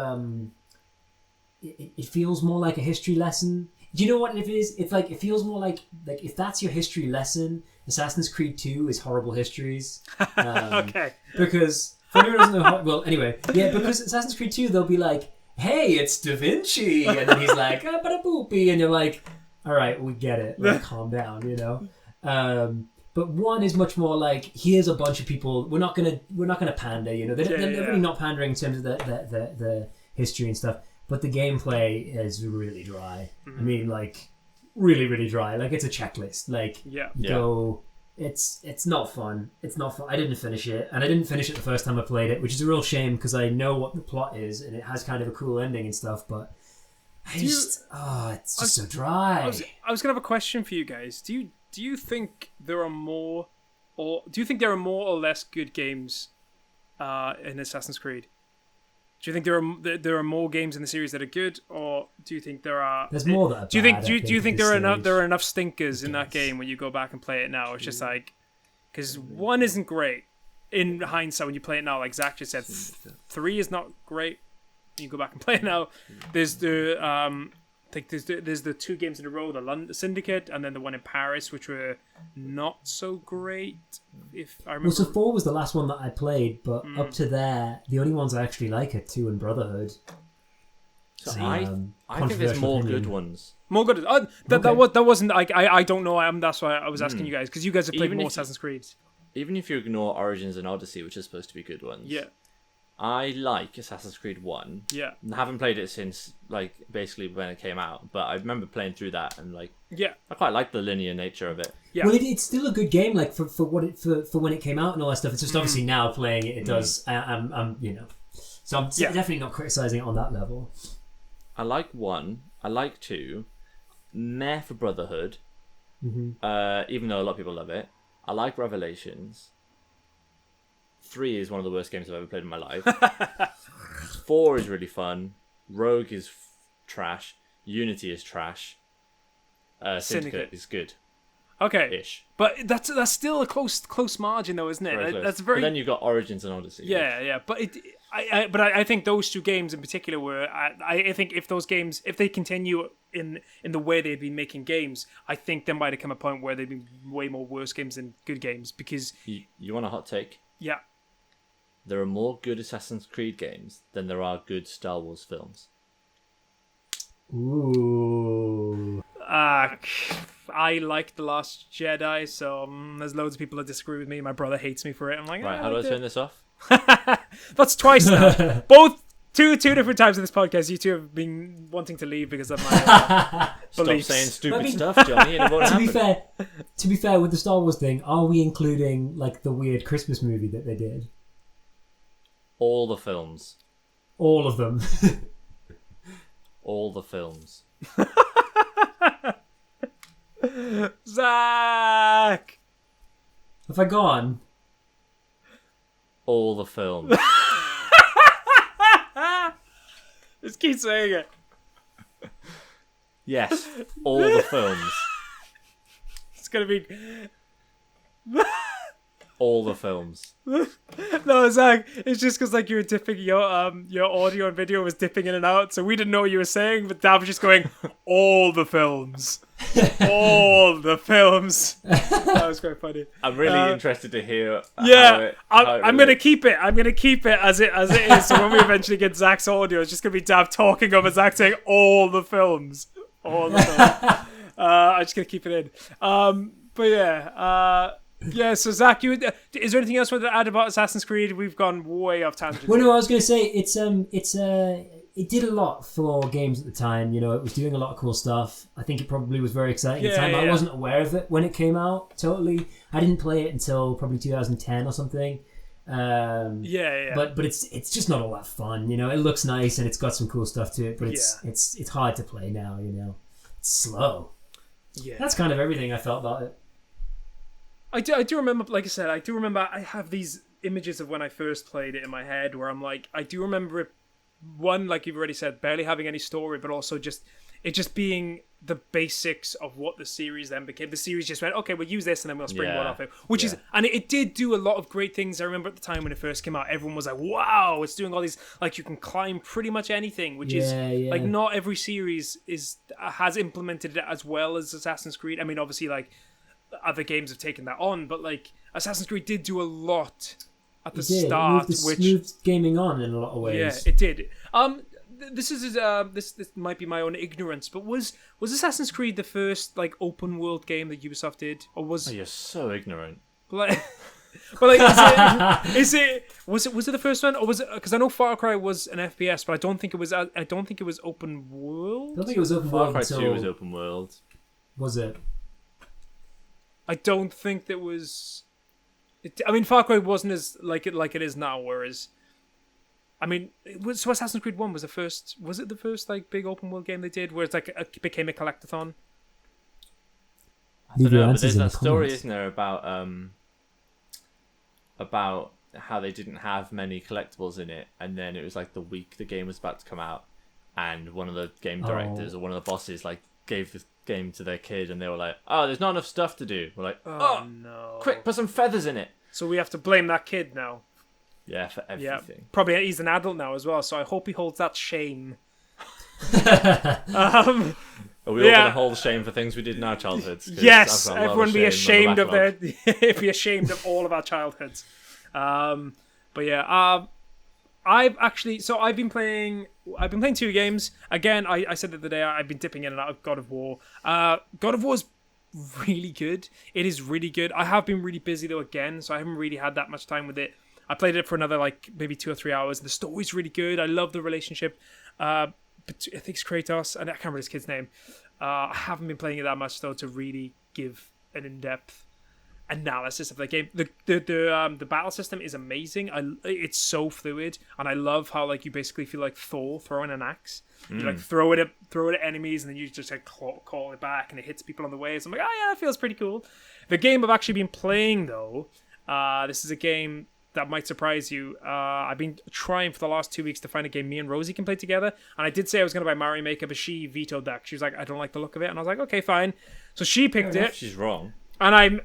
it feels more like a history lesson. Do you know what it is? It's like, it feels more like if that's your history lesson, Assassin's Creed 2 is horrible histories. Okay. Because for anyone who doesn't know because Assassin's Creed 2, they'll be like, hey, it's Da Vinci, and then he's like, ba-da-boopy, and you're like, all right, we get it. Like, calm down, But 1 is much more like, here's a bunch of people. We're not gonna pander, They're really not pandering in terms of the history and stuff. But the gameplay is really dry. I mean, like, really, really dry. Like, it's a checklist. Like, go. It's not fun. It's not fun. I didn't finish it, and I didn't finish it the first time I played it, which is a real shame because I know what the plot is and it has kind of a cool ending and stuff. But it's just so dry. I was gonna have a question for you guys. Do you think there are more, or do you think there are more or less good games in Assassin's Creed? Do you think there are more games in the series that are good, or do you think there are? There's more that are bad. Do you think there are enough stinkers in that game when you go back and play it now? It's just like, because 1 isn't great in hindsight when you play it now. Like Zach just said, 3 is not great when you go back and play it now. There's the I think there's the 2 games in a row, the London Syndicate and then the one in Paris, which were not so great. If I remember. Well, so 4 was the last one that I played, but up to there, the only ones I actually like are 2 and Brotherhood. So I think there's more good ones. More good. That wasn't. I don't know. That's why I was asking you guys, because you guys have played more Assassin's Creed. Even if you ignore Origins and Odyssey, which are supposed to be good ones. Yeah. I like Assassin's Creed 1. Yeah. I haven't played it since, like, basically when it came out, but I remember playing through that and, like, I quite like the linear nature of it. Yeah. Well, it's still a good game, like, for when it came out and all that stuff. It's just obviously now playing it, it does. I'm So I'm definitely not criticizing it on that level. I like 1. I like 2. Meh for Brotherhood. Mm-hmm. Even though a lot of people love it. I like Revelations. 3 is one of the worst games I've ever played in my life. 4 is really fun. Rogue is trash. Unity is trash. Syndicate is good. Okay. Ish. But that's still a close margin, though, isn't it? That's very. But then you've got Origins and Odyssey. Yeah. But I think those 2 games in particular were. I think if those games, if they continue in the way they've been making games, I think there might have come a point where they've been way more worse games than good games, because. You want a hot take? Yeah. There are more good Assassin's Creed games than there are good Star Wars films. Ooh. I like The Last Jedi, so there's loads of people that disagree with me. My brother hates me for it. I'm like, right, how do I turn this off? That's twice now. Both two different times in this podcast, you 2 have been wanting to leave because of my beliefs. Stop saying stupid stuff, Johnny, and it won't happen. To be fair, with the Star Wars thing, are we including, like, the weird Christmas movie that they did? All the films. All of them. All the films. Zach! Have I gone? All the films. Just keep saying it. Yes, all the films. It's gonna be... All the films. No, Zach, it's just because, like, you were dipping your audio and video was dipping in and out, so we didn't know what you were saying, but Dad was just going, all the films. All the films. That was quite funny. I'm really interested to hear I'm gonna keep it. I'm gonna keep it as it is, so when we eventually get Zach's audio, it's just gonna be Dad talking over Zach saying all the films. All the films. I'm just gonna keep it in. But yeah, yeah, so Zach, is there anything else you want to add about Assassin's Creed? We've gone way off tangent. Well, no, I was going to say it did a lot for games at the time. It was doing a lot of cool stuff. I think it probably was very exciting at the time. I wasn't aware of it when it came out. Totally, I didn't play it until probably 2010 or something. But it's just not all that fun. It looks nice and it's got some cool stuff to it, but it's hard to play now. It's slow. Yeah, that's kind of everything I felt about it. I do remember, like I said, I have these images of when I first played it in my head where I'm like, I do remember it, one, like you've already said, barely having any story, but also just being the basics of what the series then became. The series just went, okay, we'll use this and then we'll springboard off it. Which is, and it did do a lot of great things. I remember at the time when it first came out, everyone was like, wow, it's doing all these, like you can climb pretty much anything, which is, like not every series has implemented it as well as Assassin's Creed. I mean, obviously, like, other games have taken that on, but like Assassin's Creed did do a lot at the start, which moved gaming on in a lot of ways. Yeah, it did. This is this might be my own ignorance, but was Assassin's Creed the first like open world game that Ubisoft did, or was? Oh, you're so ignorant. But like, was it the first one, or was it? Because I know Far Cry was an FPS, but I don't think it was. I don't think it was open world. I don't think it was open world. Far Cry 2 was open world. Was it? I don't think that was. I mean, Far Cry wasn't as like it is now. Whereas, I mean, so Assassin's Creed 1 was the first. Was it the first like big open world game they did, where it's like it became a collectathon? I don't know, but there's that story, isn't there, about how they didn't have many collectibles in it, and then it was like the week the game was about to come out, and one of the game directors or one of the bosses like gave the game to their kid, and they were like, "Oh, there's not enough stuff to do." We're like, "Oh no! Quick, put some feathers in it." So we have to blame that kid now. Yeah, for everything. Yeah, probably he's an adult now as well, so I hope he holds that shame. Are we all going to hold shame for things we did in our childhoods? Yes, everyone be ashamed of their, be ashamed of all of our childhoods. But yeah, I've been playing 2 games. Again, I said the other day I've been dipping in and out of God of War. God of War is really good. It is really good. I have been really busy though again, so I haven't really had that much time with it. I played it for another like maybe 2 or 3 hours. The story's really good. I love the relationship. I think it's Kratos, and I can't remember his kid's name. I haven't been playing it that much though to really give an in-depth analysis of the game. The battle system is amazing. It's so fluid, and I love how like you basically feel like Thor throwing an axe. You like throw it at enemies, and then you just like call it back, and it hits people on the way. So I'm like, oh yeah, that feels pretty cool. The game I've actually been playing though, this is a game that might surprise you. I've been trying for the last 2 weeks to find a game me and Rosie can play together, and I did say I was going to buy Mario Maker, but she vetoed that. She was like, I don't like the look of it, and I was like, okay, fine. So she picked it. She's wrong. And I'm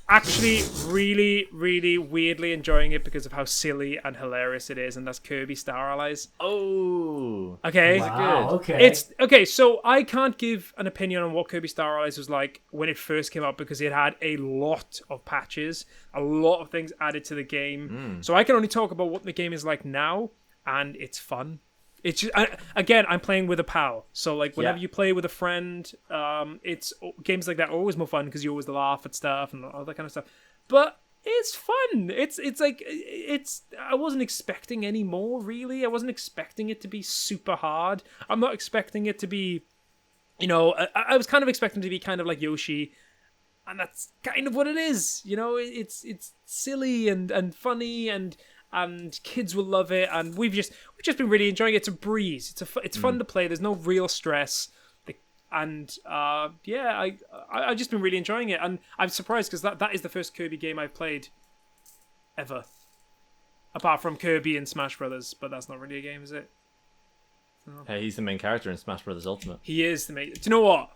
actually really, really weirdly enjoying it because of how silly and hilarious it is, and that's Kirby Star Allies. Oh, okay. Wow, okay. It's okay. So I can't give an opinion on what Kirby Star Allies was like when it first came out because it had a lot of patches, a lot of things added to the game. So I can only talk about what the game is like now, and it's fun. It's just, again, I'm playing with a pal, so like whenever you play with a friend, it's games like that are always more fun because you always laugh at stuff and all that kind of stuff. But it's fun. It's like I wasn't expecting any more. Really, I wasn't expecting it to be super hard. I'm not expecting it to be, I was kind of expecting it to be kind of like Yoshi, and that's kind of what it is. It's silly and funny and kids will love it, and we've just been really enjoying it. It's a breeze. It's fun to play. There's no real stress, and I've just been really enjoying it. And I'm surprised because that is the first Kirby game I've played ever, apart from Kirby and Smash Brothers. But that's not really a game, is it? Hey, he's the main character in Smash Brothers Ultimate. He is the main. Do you know what?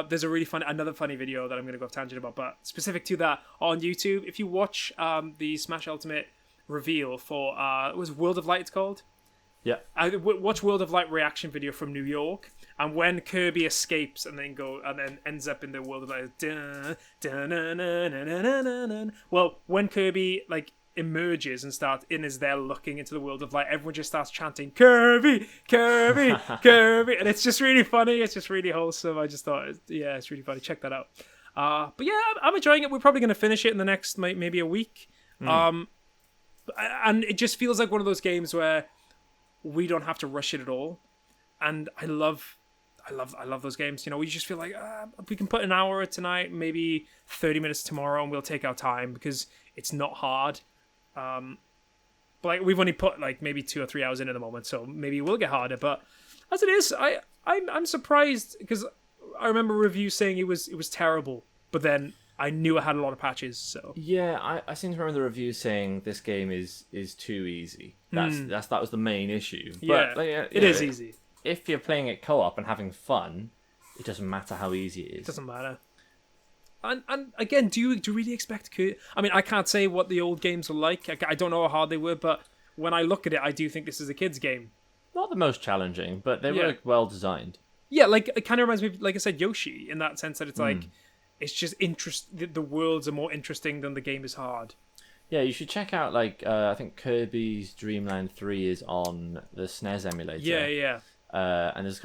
There's a really another funny video that I'm going to go off tangent about, but specific to that on YouTube. If you watch the Smash Ultimate reveal for it was World of Light, it's called. Yeah. I watch World of Light reaction video from New York, and when Kirby escapes and then ends up in the World of Light, well, when Kirby like emerges and is there looking into the World of Light, everyone just starts chanting Kirby, Kirby, Kirby, and it's just really funny. It's just really wholesome. I just thought, it's really funny. Check that out. But yeah, I'm enjoying it. We're probably going to finish it in the next maybe a week. And it just feels like one of those games where we don't have to rush it at all, and I love those games. We just feel like we can put an hour tonight, maybe 30 minutes tomorrow, and we'll take our time because it's not hard. But like we've only put like maybe 2 or 3 hours in at the moment, so maybe it will get harder. But as it is, I'm surprised because remember reviews saying it was terrible, but then I knew it had a lot of patches. So yeah, I seem to remember the reviews saying this game is too easy. That was the main issue. Yeah, but, it is easy. If you're playing it co-op and having fun, it doesn't matter how easy it is. It doesn't matter. And again, do you really expect? I mean, I can't say what the old games were like. I don't know how hard they were, but when I look at it, I do think this is a kid's game. Not the most challenging, but they were well designed. Yeah, like it kind of reminds me of, like I said, Yoshi, in that sense that it's like it's just the worlds are more interesting than the game is hard. Yeah, you should check out I think Kirby's Dream Land 3 is on the SNES emulator. Yeah. And there's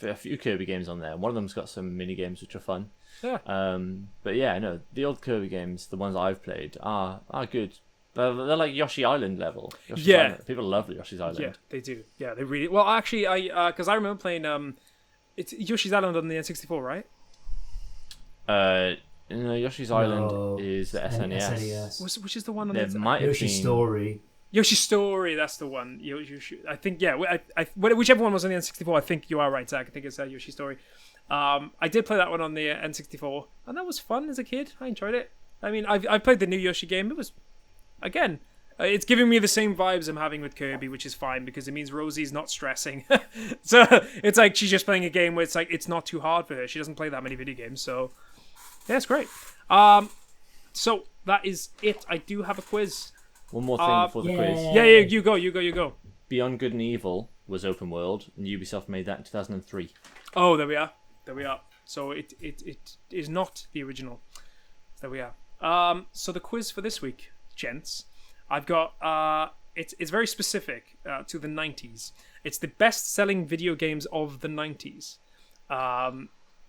a few Kirby games on there. One of them's got some mini games which are fun. Yeah. But yeah, no, the old Kirby games, the ones I've played, are good. They're like Yoshi Island level. Island. People love Yoshi's Island. Yeah, they do. Yeah, they really. Well, actually, because I remember playing it's Yoshi's Island on the N64, right? No, Yoshi's Island is the SNES. Which is the one on there might have Yoshi's been... Story. Yoshi's Story, that's the one. I think, yeah. Whichever one was on the N64, I think you are right, Zach. I think it's Yoshi's Story. I did play that one on the N64, and that was fun as a kid. I enjoyed it. I mean, I played the new Yoshi game. It was, again, it's giving me the same vibes I'm having with Kirby, which is fine because it means Rosie's not stressing. So it's like she's just playing a game where it's like it's not too hard for her. She doesn't play that many video games, so yeah, it's great. So that is it. I do have a quiz. One more thing before the quiz. Yeah, you go. Beyond Good and Evil was open world, and Ubisoft made that in 2003. Oh, there we are. So it is not the original. There we are. So the quiz for this week, gents, I've got it's very specific to the 90s. It's the best-selling video games of the 90s.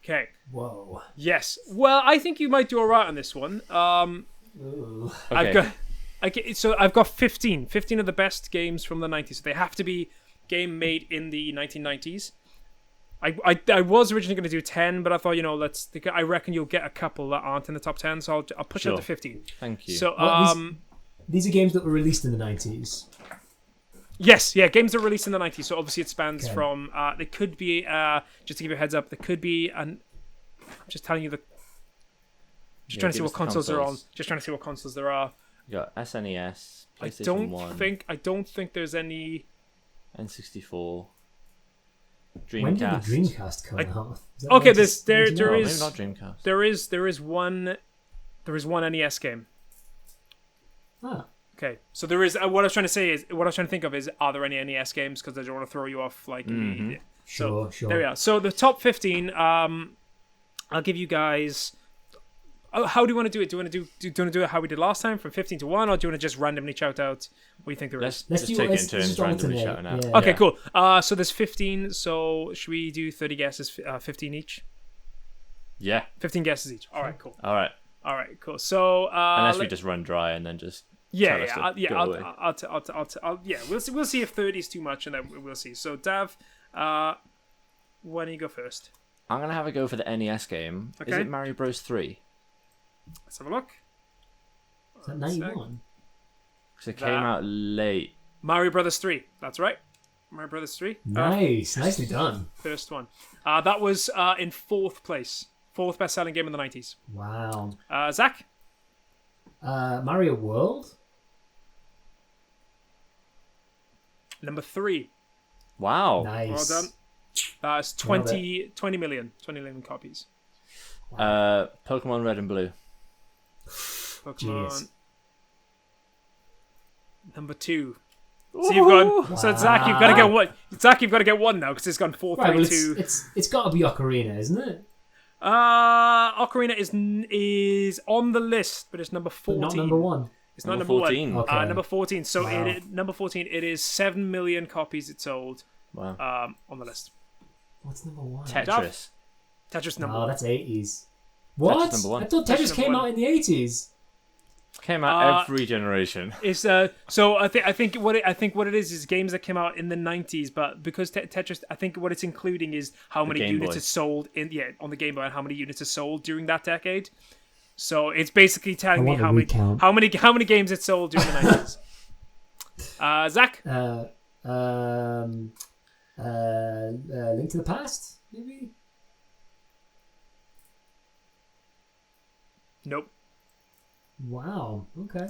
Okay. Whoa. Yes. Well, I think you might do all right on this one. Ooh. Okay. I've got 15 of the best games from the 90s. So they have to be game made in the 1990s. I was originally going to do 10, but I thought, I reckon you'll get a couple that aren't in the top 10, so I'll push it up to 15. Thank you. So, these are games that were released in the 90s. Yes, yeah, games that were released in the 90s, so obviously it spans from, there could be, just to give you a heads up, there could be, I'm just telling you trying to see what consoles are on, just trying to see what consoles there are. You got SNES, PlayStation 1. I don't think there's any... N64. Dreamcast. When did the Dreamcast come out? Okay, there is maybe not Dreamcast. There is one NES game. Ah. Okay, so there is. What I was trying to think of is, are there any NES games? Because I don't want to throw you off. Sure. There we are. So the top 15. I'll give you guys. How do you want to do it? Do you want to do it how we did last time, from 15 to 1, or do you want to just randomly shout out what you think there is? Let's just take it in turns, randomly shouting out. Yeah. Okay, cool. So there's 15. So should we do 30 guesses, 15 each? Yeah. 15 guesses each. All right, cool. All right, cool. So unless we just run dry and then just We'll see if 30 is too much, and then we'll see. So Dav, why don't you go first? I'm gonna have a go for the NES game. Okay. Is it Mario Bros 3? Let's have a look. Is that 91? Because it came out late. Mario Brothers 3. That's right. Mario Brothers 3. Nice. Nicely done. First one. That was in 4th place. 4th best-selling game in the 90s. Wow. Zach? Mario World? Number 3. Wow. Nice. Well done. It's 20 million copies. Wow. Pokemon Red and Blue. Pokemon. Jeez. Number 2. So you've gone. So Zach, you've got to get one. Zach, you've got to get one now because it's gone 4, 3, 2. It's got to be Ocarina, isn't it? Ocarina is on the list, but it's number 14. But not number 1. It's not number 14. 1. Okay. Number 14. So Wow. Number 14. It is 7 million copies it sold. Wow. On the list. What's number 1? Tetris. Tetris number 1. Oh, that's 80s. What? Tetris number 1. I thought Tetris came out in the 80s. Came out every generation. It's so I think what it is games that came out in the 90s, but because Tetris, I think what it's including is how many units is sold on the Game Boy and how many units is sold during that decade. So it's basically telling me how many games it sold during the 90s. Zach? Link to the Past, maybe. Wow. Okay.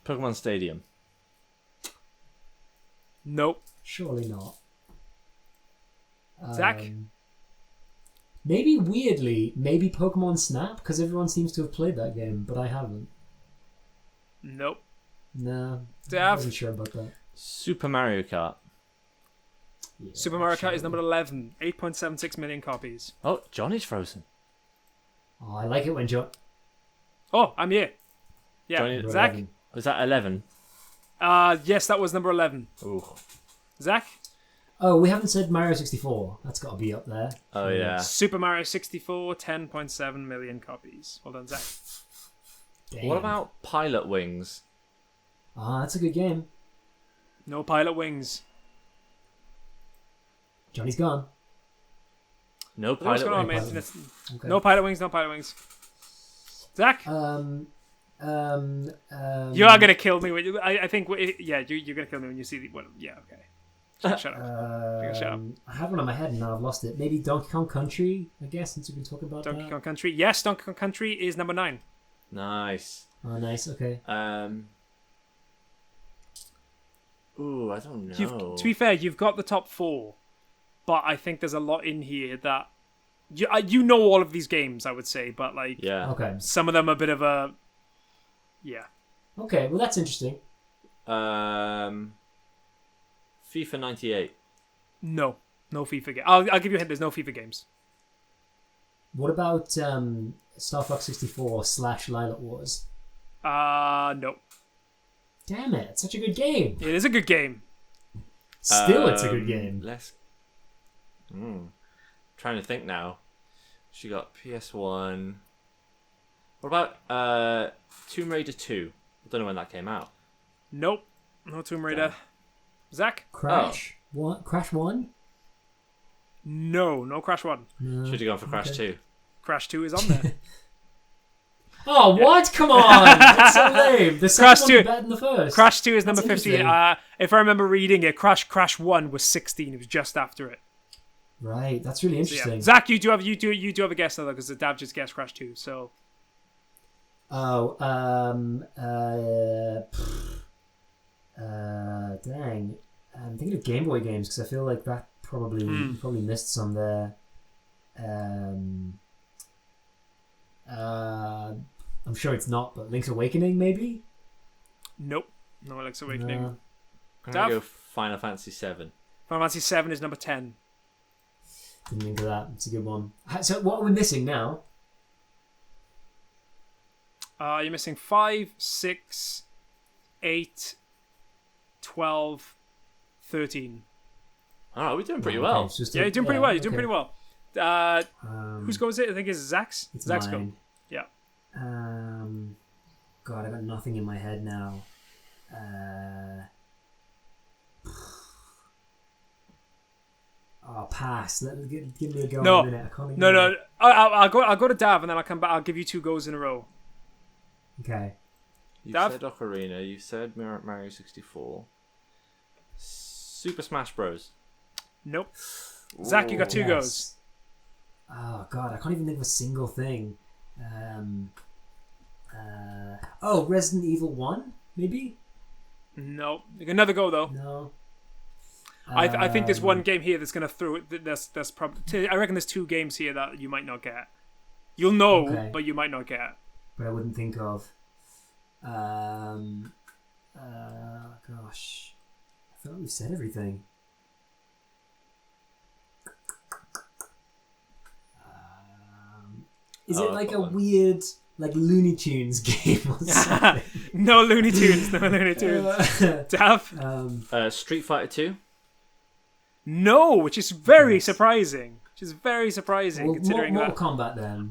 Pokemon Stadium. Nope. Surely not. Zach? Maybe Pokemon Snap, because everyone seems to have played that game, but I haven't. Nope. No. I Dav? wasn't sure about that. Super Mario Kart. Yeah, Super Mario Kart is number 11. 8.76 million copies. Oh, Johnny's frozen. Oh, I like it when Oh, I'm here. Yeah, Johnny, Zach? 11. Was that 11? Yes, that was number 11. Ooh. Zach? Oh, we haven't said Mario 64. That's got to be up there. Oh, yeah. Super Mario 64, 10.7 million copies. Well done, Zach. Damn. What about Pilot Wings? Ah, that's a good game. No Pilot Wings. Johnny's gone. No What's Pilot going on, Wings. mate? Okay. No Pilot Wings, no Pilot Wings. Zach? You are going to kill me. I think, yeah, you're going to kill me when you see the... Well, yeah, okay. Shut up. Shut up. I have one on my head and now I've lost it. Maybe Donkey Kong Country, I guess, since we've been talking about Donkey that. Kong Country. Yes, Donkey Kong Country is number 9. Nice. Oh, nice. Okay. Ooh, I don't know. To be fair, you've got the top 4, but I think there's a lot in here that you know all of these games. I would say, but like, Yeah. Okay. some of them are a bit of a, yeah. Okay. Well, that's interesting. FIFA 98. No FIFA game. I'll give you a hint. There's no FIFA games. What about Star Fox 64 / Lilac Wars? No. Damn it! It's such a good game. It is a good game. Still, it's a good game. Trying to think now. She got PS1. What about Tomb Raider 2? I don't know when that came out. Nope. No Tomb Raider. Zach? Crash. What? Crash 1? No Crash 1. No. Should have gone for Crash Okay. 2. Crash 2 is on there. Oh, what? Come on! That's so lame. The Crash second 2. one's better than the first. Crash 2 is That's number 15. interesting. If I remember reading it, Crash 1 was 16. It was just after it. Right, that's really So, interesting. yeah. Zach, you do have a guess though, because the Dav just guessed Crash 2. So Oh, dang. I'm thinking of Game Boy games because I feel like that probably you probably missed some there. I'm sure it's not, but Link's Awakening maybe. nope, no Link's Awakening. No. I'm Dav? going to go Final Fantasy 7. Final Fantasy 7 is number 10. Didn't think of that. It's a good one. So what are we missing now? You're missing 5, 6, 8, 12, 13. Oh, we're doing pretty Okay, well. it's just Yeah, you're doing pretty well. You're doing okay. pretty well. Whose go is it? I think it's Zach's. It's Zach's go. mine. Yeah. God, I got nothing in my head now. Oh, pass. Give me a go No. in a minute. I can't even No. I'll go to Dav and then I'll come back. I'll give you 2 goes in a row. Okay. You Dav? said Ocarina. You said Mario 64. Super Smash Bros. Nope. Zach, you got 2 Yes. goes. Oh God, I can't even think of a single thing. Resident Evil 1, maybe? Nope. Another go though. No. I think there's one game here that's gonna throw it. That's probably. I reckon there's 2 games here that you might not get. You'll know, Okay. but you might not get. But I wouldn't think of. Gosh, I thought we said everything. Is it like a weird, like Looney Tunes game or something? No Looney Tunes. No Looney Tunes. Dav? Street Fighter 2. No, which is very surprising. Which is very surprising considering Mortal that. Kombat then.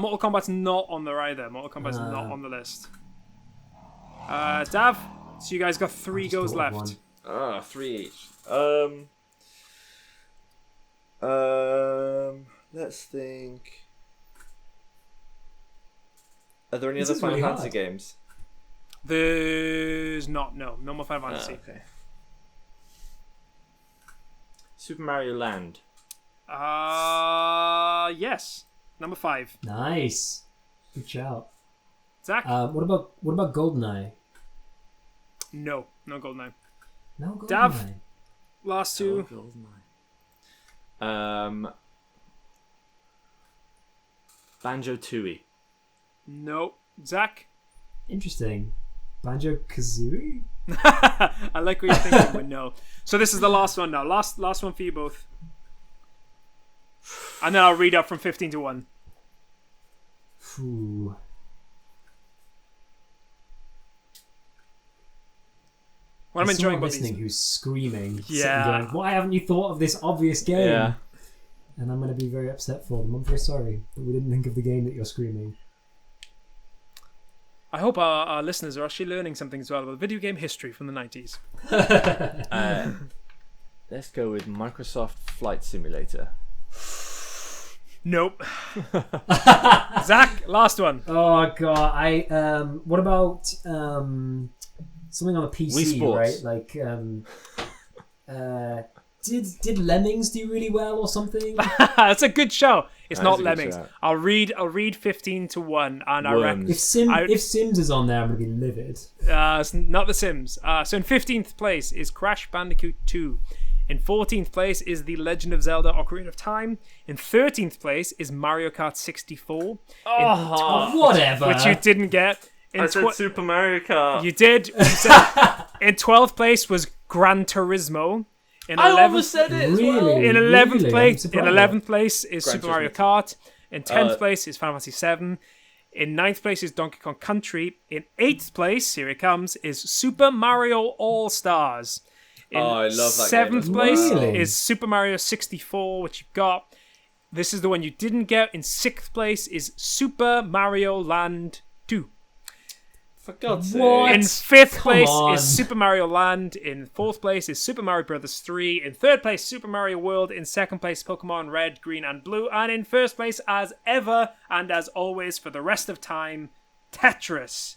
Mortal Kombat's not on there either. Mortal Kombat's not on the list. Dav, so you guys got 3 goes thought of left. one. 3 each. Let's think. Are there any This other is Final really Fantasy hard. games? There's no more Final Fantasy. Okay. Super Mario Land. Yes, number 5. Nice. Good shout. Zach? What about GoldenEye? No GoldenEye. No GoldenEye. Dav? Last two. Banjo-Tooie. No. Zach? Interesting. Banjo-Kazooie? I like what you're thinking, but no. So this is the last one now. Last one for you both. And then I'll read up from 15 to 1. Ooh. What I'm enjoying about listening these. who's screaming. Yeah. Going, why haven't you thought of this obvious game? Yeah. And I'm going to be very upset for them. I'm very sorry that we didn't think of the game that you're screaming. I hope our listeners are actually learning something as well about video game history from the 90s. Let's go with Microsoft Flight Simulator. Nope. Zach, last one. Oh god, what about something on a PC, Wii Sports. right? Like did Lemmings do really well or something? That's a good show. It's That not is a good Lemmings. shout. I'll read 15 to 1 and I Worms. reckon If Sims is on there, I'm gonna be livid. it's not The Sims. So in 15th place is Crash Bandicoot 2. In 14th place is The Legend of Zelda Ocarina of Time. In 13th place is Mario Kart 64. Whatever. Which you didn't get. I said Super Mario Kart. You did. You said, in 12th place was Gran Turismo. In I 11th, almost said it as well. Really? In 11th Really? place, I'm in surprised. 11th place is Gran Super Mario Turismo. Kart. In 10th place is Final Fantasy 7. In 9th place is Donkey Kong Country. In 8th place, here it comes, is Super Mario All Stars. In I love that 7th game. place Really? is Super Mario 64, which you got. This is the one you didn't get. In 6th place is Super Mario Land 2. For God's sake. What? In 5th Come place on. is Super Mario Land. In 4th place is Super Mario Bros. 3. In 3rd place, Super Mario World. In 2nd place, Pokemon Red, Green, and Blue. And in 1st place, as ever and as always for the rest of time, Tetris.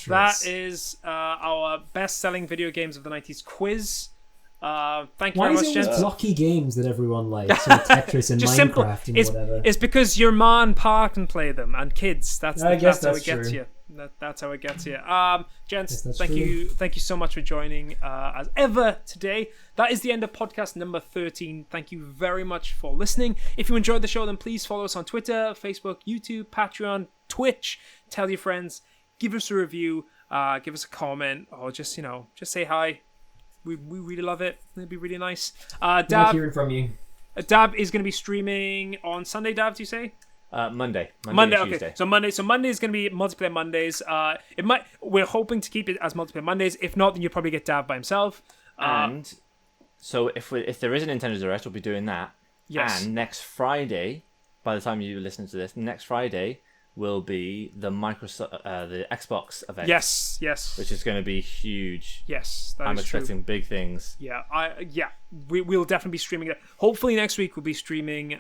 That is our best-selling video games of the 90s quiz. Thank you Why very is much, it gents. always blocky games that everyone likes? So Tetris and Just Minecraft simple. and It's, whatever. it's because your man park and play them, and kids. That's I guess how that's it gets true. you. That's how it gets you. Gents, Yes, that's thank true. you so much for joining as ever today. That is the end of podcast number 13. Thank you very much for listening. If you enjoyed the show, then please follow us on Twitter, Facebook, YouTube, Patreon, Twitch. Tell your friends. Give us a review. Give us a comment, or just say hi. We really love it. It'd be really nice. Like Dab hearing from you. Dab is going to be streaming on Sunday. Dab, do you say? Monday. Monday, and okay. Tuesday. So Monday is going to be multiplayer Mondays. We're hoping to keep it as multiplayer Mondays. If not, then you'll probably get Dav by himself. And so if there is a Nintendo Direct, we'll be doing that. Yes. And next Friday, by the time you listen to this, next Friday will be the the Xbox event. Yes. Which is going to be huge. Yes, that I'm is true. expecting big things. Yeah, we'll definitely be streaming it. Hopefully next week we'll be streaming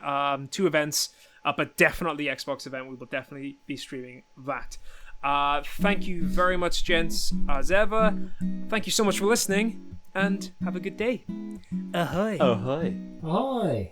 2 events, but definitely Xbox event. We will definitely be streaming that. Thank you very much, gents, as ever. Thank you so much for listening, and have a good day. Ahoy. Oh, hi. Ahoy!